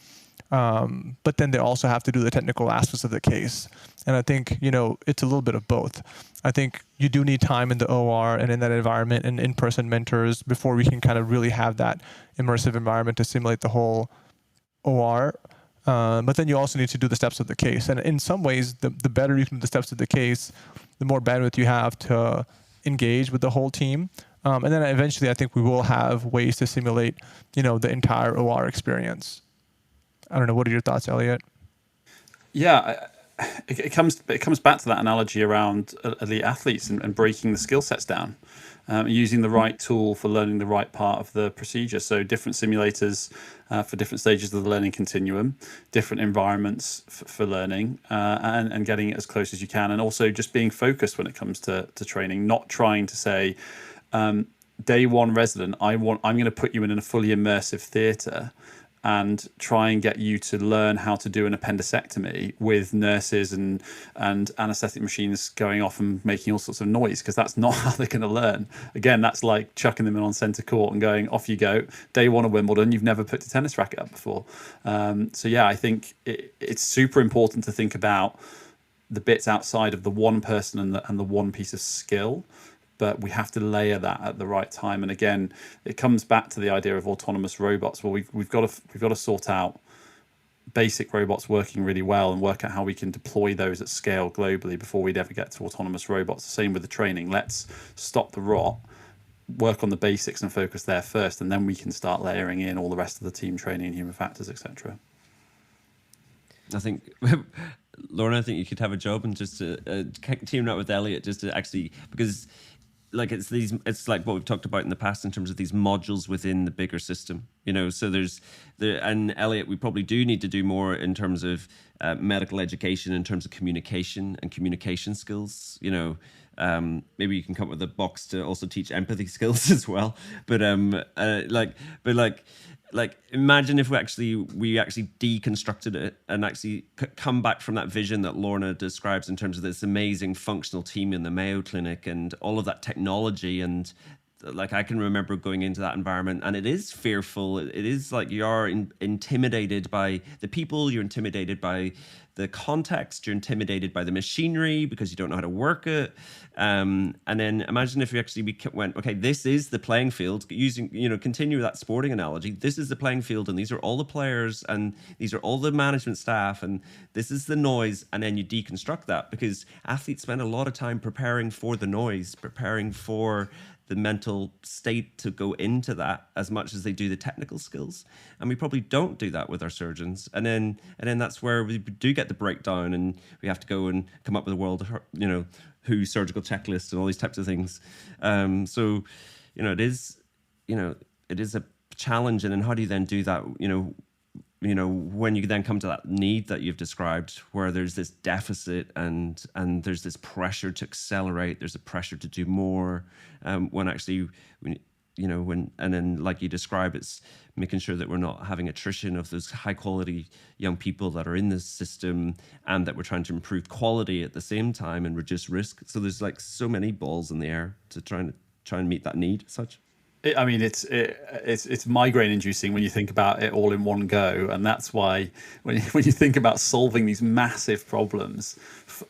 But then they also have to do the technical aspects of the case. And I think, it's a little bit of both. I think you do need time in the OR and in that environment and in-person mentors before we can kind of really have that immersive environment to simulate the whole OR. But then you also need to do the steps of the case. And in some ways, the better you can do the steps of the case, the more bandwidth you have to engage with the whole team. And then eventually, I think we will have ways to simulate, the entire OR experience. I don't know. What are your thoughts, Elliot? Yeah, it comes back to that analogy around elite athletes and breaking the skill sets down, using the right tool for learning the right part of the procedure. So different simulators for different stages of the learning continuum, different environments for learning, and getting it as close as you can, and also just being focused when it comes to training, not trying to say, day one resident, I'm going to put you in a fully immersive theatre and try and get you to learn how to do an appendicectomy with nurses and anesthetic machines going off and making all sorts of noise, because that's not how they're going to learn. Again, that's like chucking them in on centre court and going, off you go, day one of Wimbledon, you've never put a tennis racket up before. So yeah, I think it's super important to think about the bits outside of the one person and the one piece of skill, but we have to layer that at the right time. And again, it comes back to the idea of autonomous robots. Well, we've got to sort out basic robots working really well and work out how we can deploy those at scale globally before we'd ever get to autonomous robots. Same with the training. Let's stop the rot, work on the basics and focus there first, and then we can start layering in all the rest of the team training, human factors, etc. I think, Lorna, I think you could have a job and just teaming up with Elliot just to actually, because like it's like what we've talked about in the past in terms of these modules within the bigger system, so and Elliot, we probably do need to do more in terms of medical education, in terms of communication and communication skills. Maybe you can come up with a box to also teach empathy skills as well. But imagine if we actually deconstructed it and actually come back from that vision that Lorna describes in terms of this amazing functional team in the Mayo Clinic and all of that technology. And like, I can remember going into that environment, and it is fearful. It is like you are intimidated by the people, you're intimidated by the context, you're intimidated by the machinery because you don't know how to work it. And then imagine if we went, okay, this is the playing field, using, continue that sporting analogy. This is the playing field, and these are all the players, and these are all the management staff, and this is the noise. And then you deconstruct that, because athletes spend a lot of time preparing for the noise, preparing for the mental state to go into that as much as they do the technical skills. And we probably don't do that with our surgeons. And then that's where we do get the breakdown, and we have to go and come up with a world, WHO surgical checklist and all these types of things. So, it is a challenge. And then how do you then do that, when you then come to that need that you've described, where there's this deficit and there's this pressure to accelerate, there's a pressure to do more, when then like you describe, it's making sure that we're not having attrition of those high quality young people that are in this system, and that we're trying to improve quality at the same time and reduce risk. So there's like so many balls in the air to try and meet that need as such. It's migraine inducing when you think about it all in one go, and that's why when you think about solving these massive problems,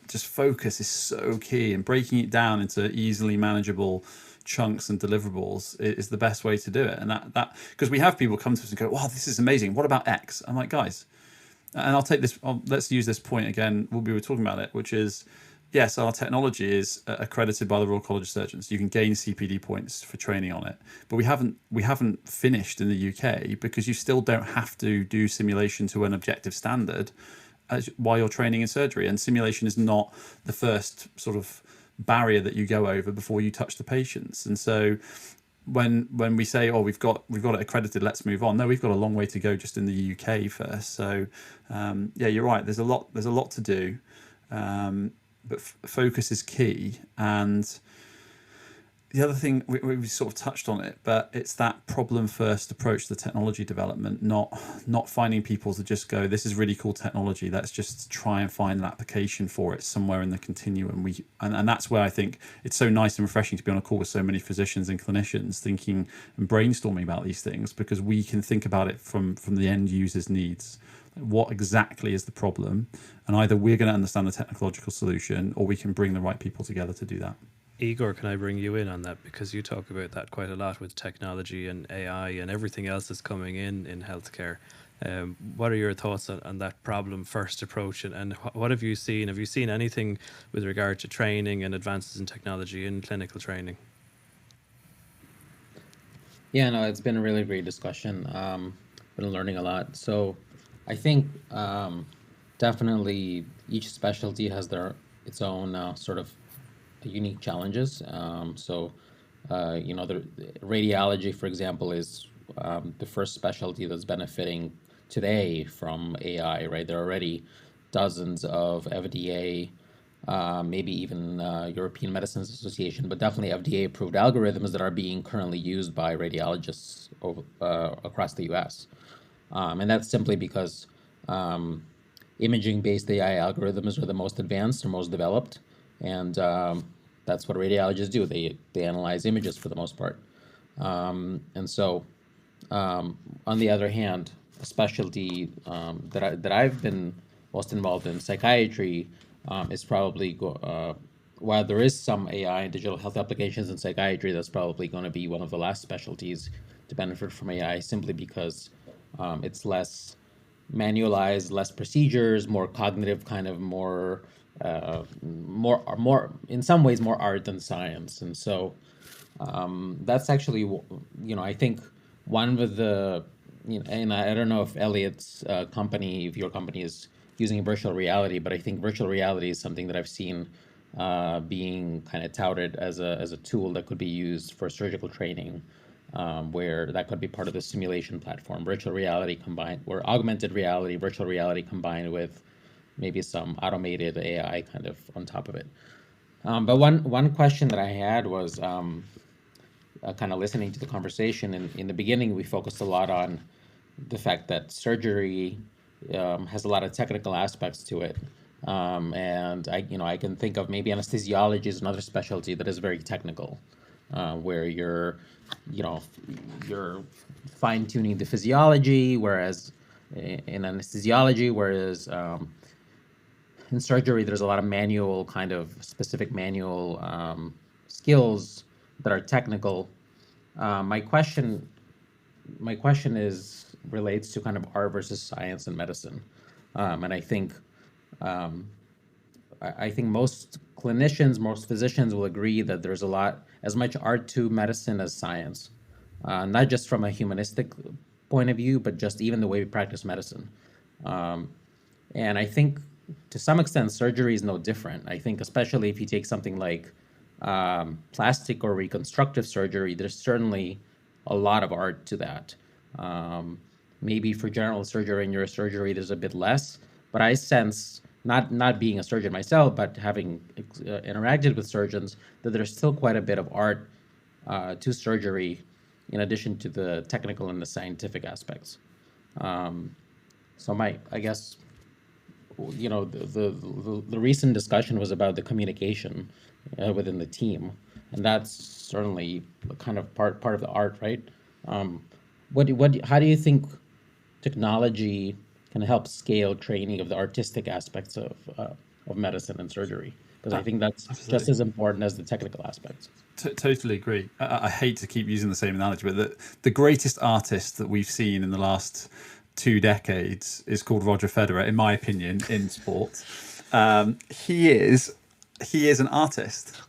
just focus is so key, and breaking it down into easily manageable chunks and deliverables is the best way to do it. And that because we have people come to us and go, "Wow, this is amazing. What about X?" I'm like, guys, and I'll take this. Let's use this point again. We were talking about it, which is, yes, our technology is accredited by the Royal College of Surgeons. You can gain CPD points for training on it, but we haven't finished in the UK, because you still don't have to do simulation to an objective standard while you're training in surgery. And simulation is not the first sort of barrier that you go over before you touch the patients. And so when we say, oh, we've got it accredited, let's move on. No, we've got a long way to go just in the UK first. So yeah, you're right. There's a lot to do. But focus is key. And the other thing, we sort of touched on it, but it's that problem first approach to technology development, not finding people to just go, this is really cool technology, let's just try and find an application for it somewhere in the continuum. And that's where I think it's so nice and refreshing to be on a call with so many physicians and clinicians thinking and brainstorming about these things, because we can think about it from the end user's needs. What exactly is the problem? And either we're going to understand the technological solution, or we can bring the right people together to do that. Igor, can I bring you in on that? Because you talk about that quite a lot with technology and AI and everything else that's coming in healthcare. What are your thoughts on that problem first approach, and what have you seen? Have you seen anything with regard to training and advances in technology in clinical training? Yeah, no, it's been a really great discussion. Been learning a lot. So I think definitely each specialty has its own sort of unique challenges. The radiology, for example, is the first specialty that's benefiting today from AI, right? There are already dozens of FDA maybe even European Medicines Association, but definitely FDA-approved algorithms that are being currently used by radiologists across the U.S. And that's simply because imaging-based AI algorithms are the most advanced or most developed, and that's what radiologists do. They analyze images for the most part, and so on the other hand, a specialty that I've been most involved in, psychiatry, is probably while there is some AI and digital health applications in psychiatry, that's probably going to be one of the last specialties to benefit from AI, simply because it's less manualized, less procedures, more cognitive, kind of more in some ways more art than science. And so that's actually, I think one of the, and I don't know if Elliot's company, if your company is using virtual reality, but I think virtual reality is something that I've seen being kind of touted as a tool that could be used for surgical training, where that could be part of the simulation platform, virtual reality combined, or augmented reality, virtual reality combined with maybe some automated AI kind of on top of it. But one question that I had was, kind of listening to the conversation. In the beginning, we focused a lot on the fact that surgery has a lot of technical aspects to it. And I can think of maybe anesthesiology is another specialty that is very technical, where you're fine tuning the physiology, whereas in anesthesiology, in surgery, there's a lot of manual, kind of specific manual skills that are technical. My question relates to kind of art versus science and medicine, and I think most clinicians, most physicians will agree that there's as much art to medicine as science, not just from a humanistic point of view, but just even the way we practice medicine. And I think to some extent, surgery is no different. I think especially if you take something like plastic or reconstructive surgery, there's certainly a lot of art to that. Maybe for general surgery and neurosurgery, there's a bit less, but I sense, not being a surgeon myself, but having interacted with surgeons, that there's still quite a bit of art to surgery, in addition to the technical and the scientific aspects. So I guess, the recent discussion was about the communication within the team, and that's certainly kind of part of the art, right? How do you think technology can help scale training of the artistic aspects of medicine and surgery? Because I think that's Absolutely. just as important as the technical aspects. Totally agree. I hate to keep using the same analogy, but the greatest artist that we've seen in the last 2 decades is called Roger Federer, in my opinion, in sport. He is an artist.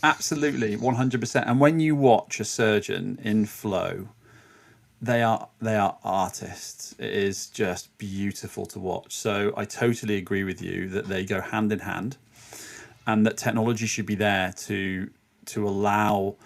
Absolutely, 100%. And when you watch a surgeon in flow, they are artists. It is just beautiful to watch. So I totally agree with you that they go hand in hand, and that technology should be there to allow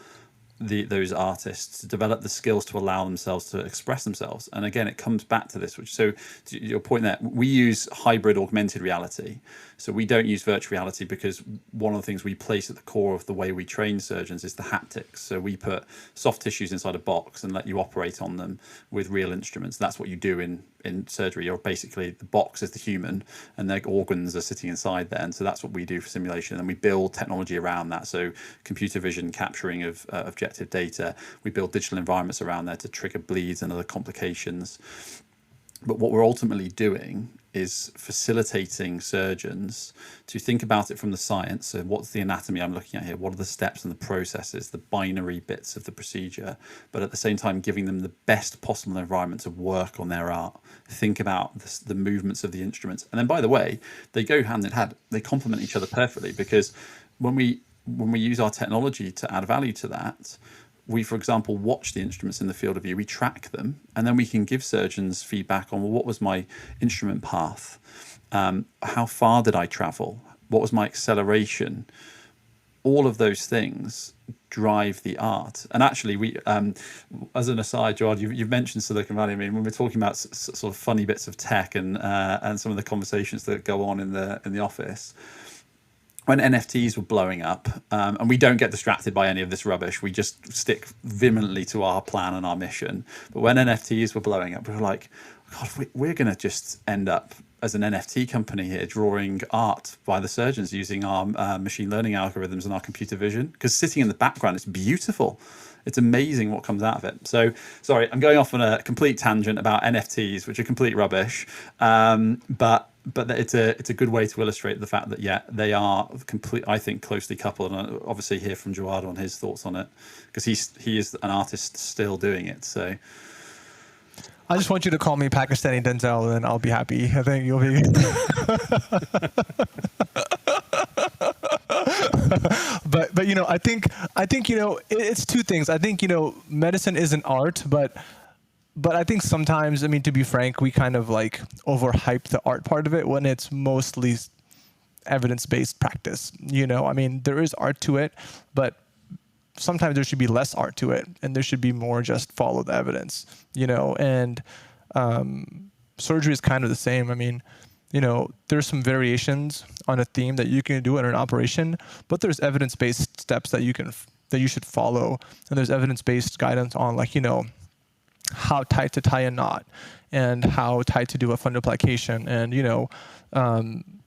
those artists to develop the skills to allow themselves to express themselves. And again, it comes back to this, so to your point there, we use hybrid augmented reality. So we don't use virtual reality because one of the things we place at the core of the way we train surgeons is the haptics. So we put soft tissues inside a box and let you operate on them with real instruments. That's what you do in surgery. You're basically, the box is the human and their organs are sitting inside there. And so that's what we do for simulation. And we build technology around that. So computer vision capturing of objective data. We build digital environments around there to trigger bleeds and other complications. But what we're ultimately doing is facilitating surgeons to think about it from the science. So what's the anatomy I'm looking at here? What are the steps and the processes, the binary bits of the procedure? But at the same time, giving them the best possible environment to work on their art. Think about the movements of the instruments. And then, by the way, they go hand in hand. They complement each other perfectly, because when we use our technology to add value to that, we, for example, watch the instruments in the field of view, we track them, and then we can give surgeons feedback on, well, what was my instrument path? How far did I travel? What was my acceleration? All of those things drive the art. And actually, we, as an aside, Gerard, you've mentioned Silicon Valley. I mean, when we're talking about sort of funny bits of tech and some of the conversations that go on in the office, when NFTs were blowing up, and we don't get distracted by any of this rubbish, we just stick vehemently to our plan and our mission. But when NFTs were blowing up, we were like, God, we're going to just end up as an NFT company here drawing art by the surgeons using our machine learning algorithms and our computer vision, because sitting in the background, it's beautiful. It's amazing what comes out of it. So, sorry, I'm going off on a complete tangent about NFTs, which are complete rubbish. But it's a good way to illustrate the fact that they are I think closely coupled. And I obviously hear from Gerard on his thoughts on it, because he is an artist still doing it. So I just want you to call me Pakistani Denzel, and I'll be happy. I think you'll be. But I think it's two things. I think medicine is an art, but I think sometimes, I mean, to be frank, we kind of like overhype the art part of it when it's mostly evidence-based practice. I mean, there is art to it, but sometimes there should be less art to it, and there should be more just follow the evidence, and surgery is kind of the same. I mean, there's some variations on a theme that you can do in an operation, but there's evidence-based steps that you should follow, and there's evidence-based guidance on, like, how tight to tie a knot, and how tight to do a fundoplication, and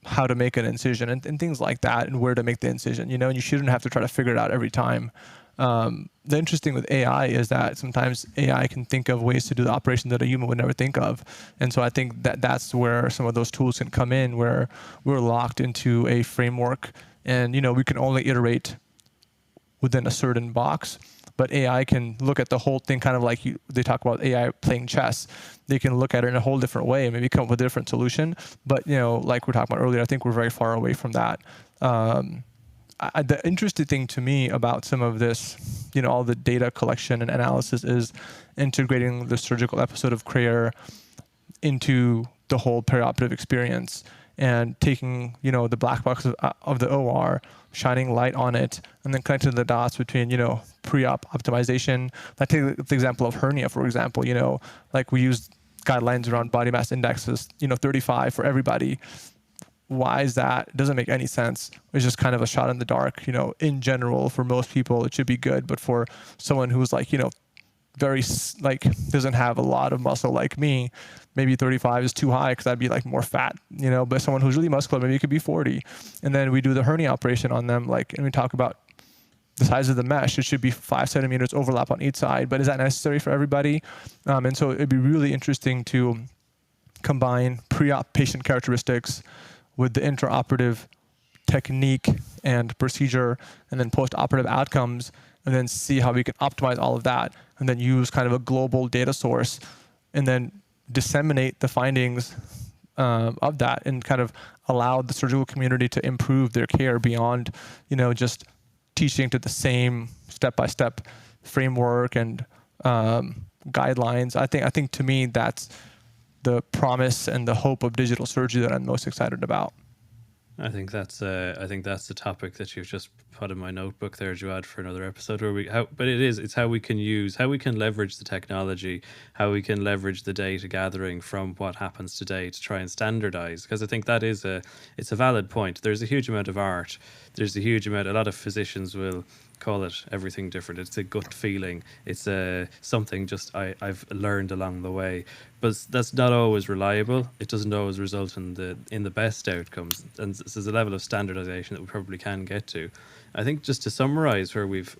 how to make an incision, and things like that, and where to make the incision, and you shouldn't have to try to figure it out every time. The interesting with AI is that sometimes AI can think of ways to do the operation that a human would never think of. And so I think that's where some of those tools can come in, where we're locked into a framework, and we can only iterate within a certain box. But AI can look at the whole thing, kind of like they talk about AI playing chess. They can look at it in a whole different way and maybe come up with a different solution. But, like we were talking about earlier, I think we're very far away from that. The interesting thing to me about some of this, all the data collection and analysis, is integrating the surgical episode of Crayer into the whole perioperative experience, and taking, the black box of the OR, shining light on it, and then connecting the dots between, pre-op optimization. Like, take the example of hernia, for example. Like, we use guidelines around body mass indexes, 35 for everybody. Why is that? It doesn't make any sense. It's just kind of a shot in the dark. In general, for most people, it should be good. But for someone who's like, very, like, doesn't have a lot of muscle like me, maybe 35 is too high, because I'd be like more fat, but someone who's really muscular, maybe it could be 40. And then we do the hernia operation on them, and we talk about the size of the mesh. It should be 5 centimeters overlap on each side, but is that necessary for everybody? And so it'd be really interesting to combine pre-op patient characteristics with the intraoperative technique and procedure, and then post-operative outcomes, and then see how we can optimize all of that, and then use kind of a global data source, and then disseminate the findings of that, and kind of allow the surgical community to improve their care beyond, just teaching to the same step-by-step framework and guidelines. I think to me, that's the promise and the hope of digital surgery that I'm most excited about. I think that's the topic that you've just put in my notebook there, Joad, for another episode. It's how we can leverage the technology, how we can leverage the data gathering from what happens today to try and standardize. Because I think that it's a valid point. There's a huge amount of art. There's a lot of physicians will call it everything different. It's a gut feeling. It's something just I've learned along the way. But that's not always reliable. It doesn't always result in the best outcomes. And there's a level of standardization that we probably can get to. I think, just to summarize, where we've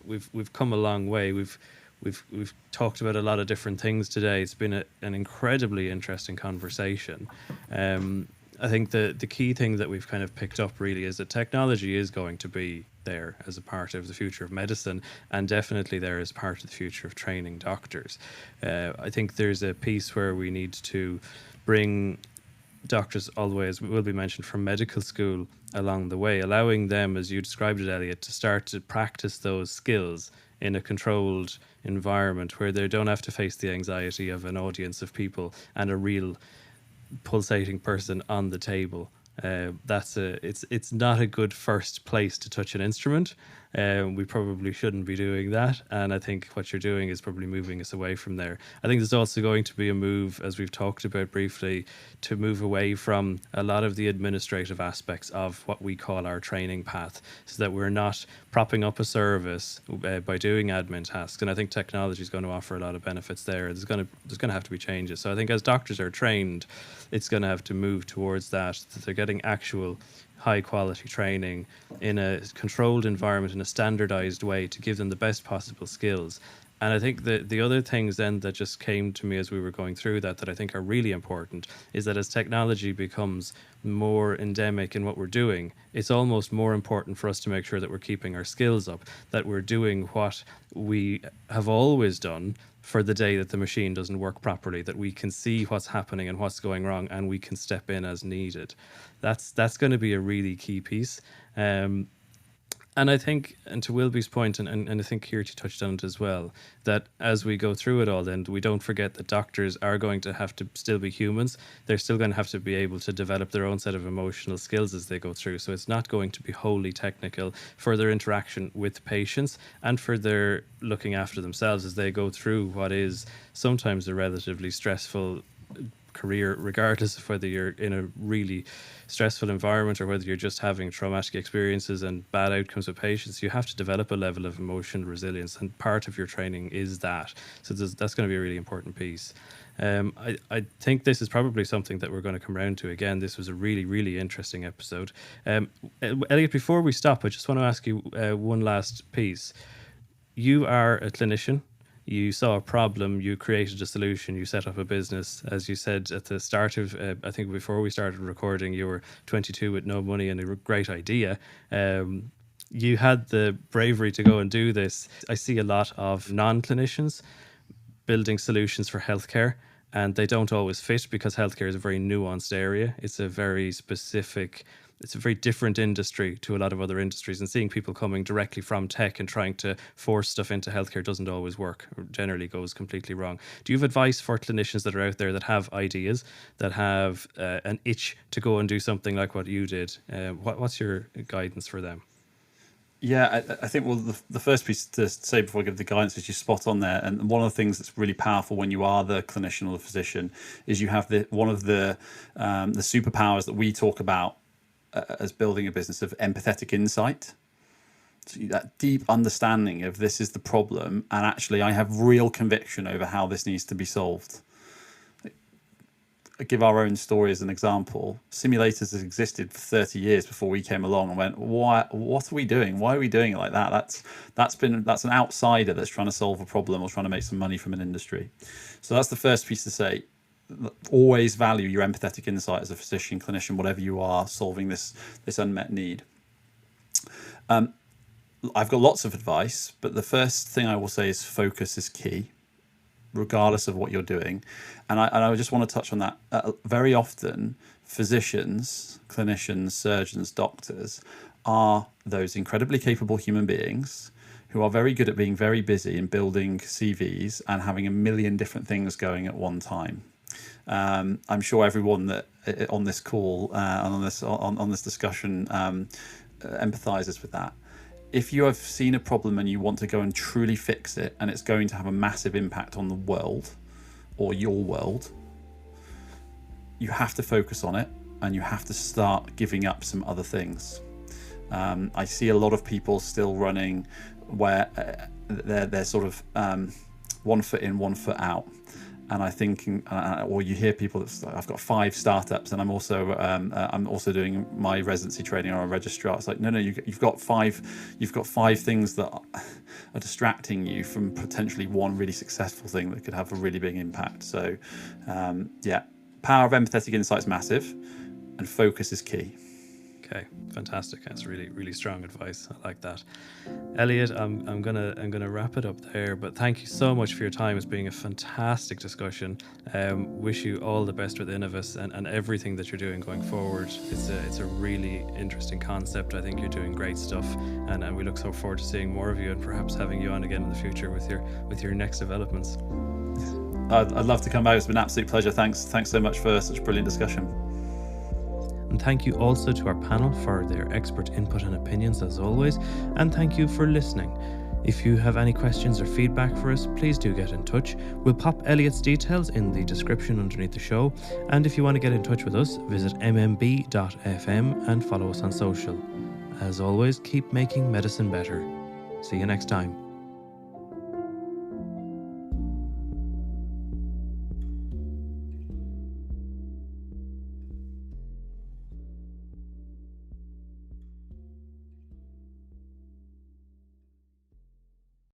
come a long way. We've talked about a lot of different things today. It's been an incredibly interesting conversation. I think the key thing that we've kind of picked up really is that technology is going to be there as a part of the future of medicine, and definitely there as part of the future of training doctors. I think there's a piece where we need to bring doctors all the way, as will be mentioned, from medical school along the way, allowing them, as you described it, Elliot, to start to practice those skills in a controlled environment where they don't have to face the anxiety of an audience of people and a real pulsating person on the table. It's not a good first place to touch an instrument, We probably shouldn't be doing that. And I think what you're doing is probably moving us away from there. I think there's also going to be a move, as we've talked about briefly, to move away from a lot of the administrative aspects of what we call our training path, so that we're not propping up a service by doing admin tasks. And I think technology is going to offer a lot of benefits there. There's going to have to be changes. So I think as doctors are trained, it's going to have to move towards that they're getting actual high quality training in a controlled environment in a standardized way to give them the best possible skills. And I think the other things then that just came to me as we were going through that I think are really important is that as technology becomes more endemic in what we're doing, it's almost more important for us to make sure that we're keeping our skills up, that we're doing what we have always done for the day that the machine doesn't work properly, that we can see what's happening and what's going wrong and we can step in as needed. That's going to be a really key piece. And I think, and to Wilby's point, and I think Kirti touched on it as well, that as we go through it all, then we don't forget that doctors are going to have to still be humans. They're still going to have to be able to develop their own set of emotional skills as they go through. So it's not going to be wholly technical for their interaction with patients and for their looking after themselves as they go through what is sometimes a relatively stressful career, regardless of whether you're in a really stressful environment or whether you're just having traumatic experiences and bad outcomes with patients. You have to develop a level of emotional resilience, and part of your training is that. So that's going to be a really important piece. I think this is probably something that we're going to come around to again. This was a really, really interesting episode. Elliot, before we stop, I just want to ask you one last piece. You are a clinician. You saw a problem, you created a solution, you set up a business. As you said at the start of, I think before we started recording, you were 22 with no money and a great idea. You had the bravery to go and do this. I see a lot of non-clinicians building solutions for healthcare, and they don't always fit because healthcare is a very nuanced area. It's a very specific, it's a very different industry to a lot of other industries, and seeing people coming directly from tech and trying to force stuff into healthcare doesn't always work, or generally goes completely wrong. Do you have advice for clinicians that are out there that have ideas, that have an itch to go and do something like what you did? What's your guidance for them? Yeah, I think, well, the first piece to say before I give the guidance is you're spot on there. And one of the things that's really powerful when you are the clinician or the physician is you have one of the superpowers that we talk about as building a business of empathetic insight. So that deep understanding of this is the problem, and actually I have real conviction over how this needs to be solved. I give our own story as an example. Simulators has existed for 30 years before we came along and went, what are we doing? Why are we doing it like that? That's an outsider that's trying to solve a problem or trying to make some money from an industry. So that's the first piece to say. Always value your empathetic insight as a physician, clinician, whatever you are, solving this unmet need. I've got lots of advice, but the first thing I will say is focus is key, regardless of what you're doing. And I just want to touch on that. Very often, physicians, clinicians, surgeons, doctors are those incredibly capable human beings who are very good at being very busy and building CVs and having a million different things going at one time. I'm sure everyone that on this call and on this discussion empathizes with that. If you have seen a problem and you want to go and truly fix it, and it's going to have a massive impact on the world or your world, you have to focus on it and you have to start giving up some other things. I see a lot of people still running where they're sort of 1 foot in, 1 foot out. And I think, or you hear people that's like, I've got 5 startups, and I'm also doing my residency training on a registrar. It's like, no, you've got five things that are distracting you from potentially one really successful thing that could have a really big impact. So, power of empathetic insight is massive, and focus is key. Okay, fantastic. That's really, really strong advice. I like that. Elliot, I'm gonna wrap it up there, but thank you so much for your time. It's been a fantastic discussion. Wish you all the best with Innovus and everything that you're doing going forward. It's a really interesting concept. I think you're doing great stuff, and we look so forward to seeing more of you and perhaps having you on again in the future with your next developments. I'd love to come back. It's been an absolute pleasure. Thanks so much for such a brilliant discussion. And thank you also to our panel for their expert input and opinions as always. And thank you for listening. If you have any questions or feedback for us, please do get in touch. We'll pop Elliot's details in the description underneath the show. And if you want to get in touch with us, visit mmb.fm and follow us on social. As always, keep making medicine better. See you next time.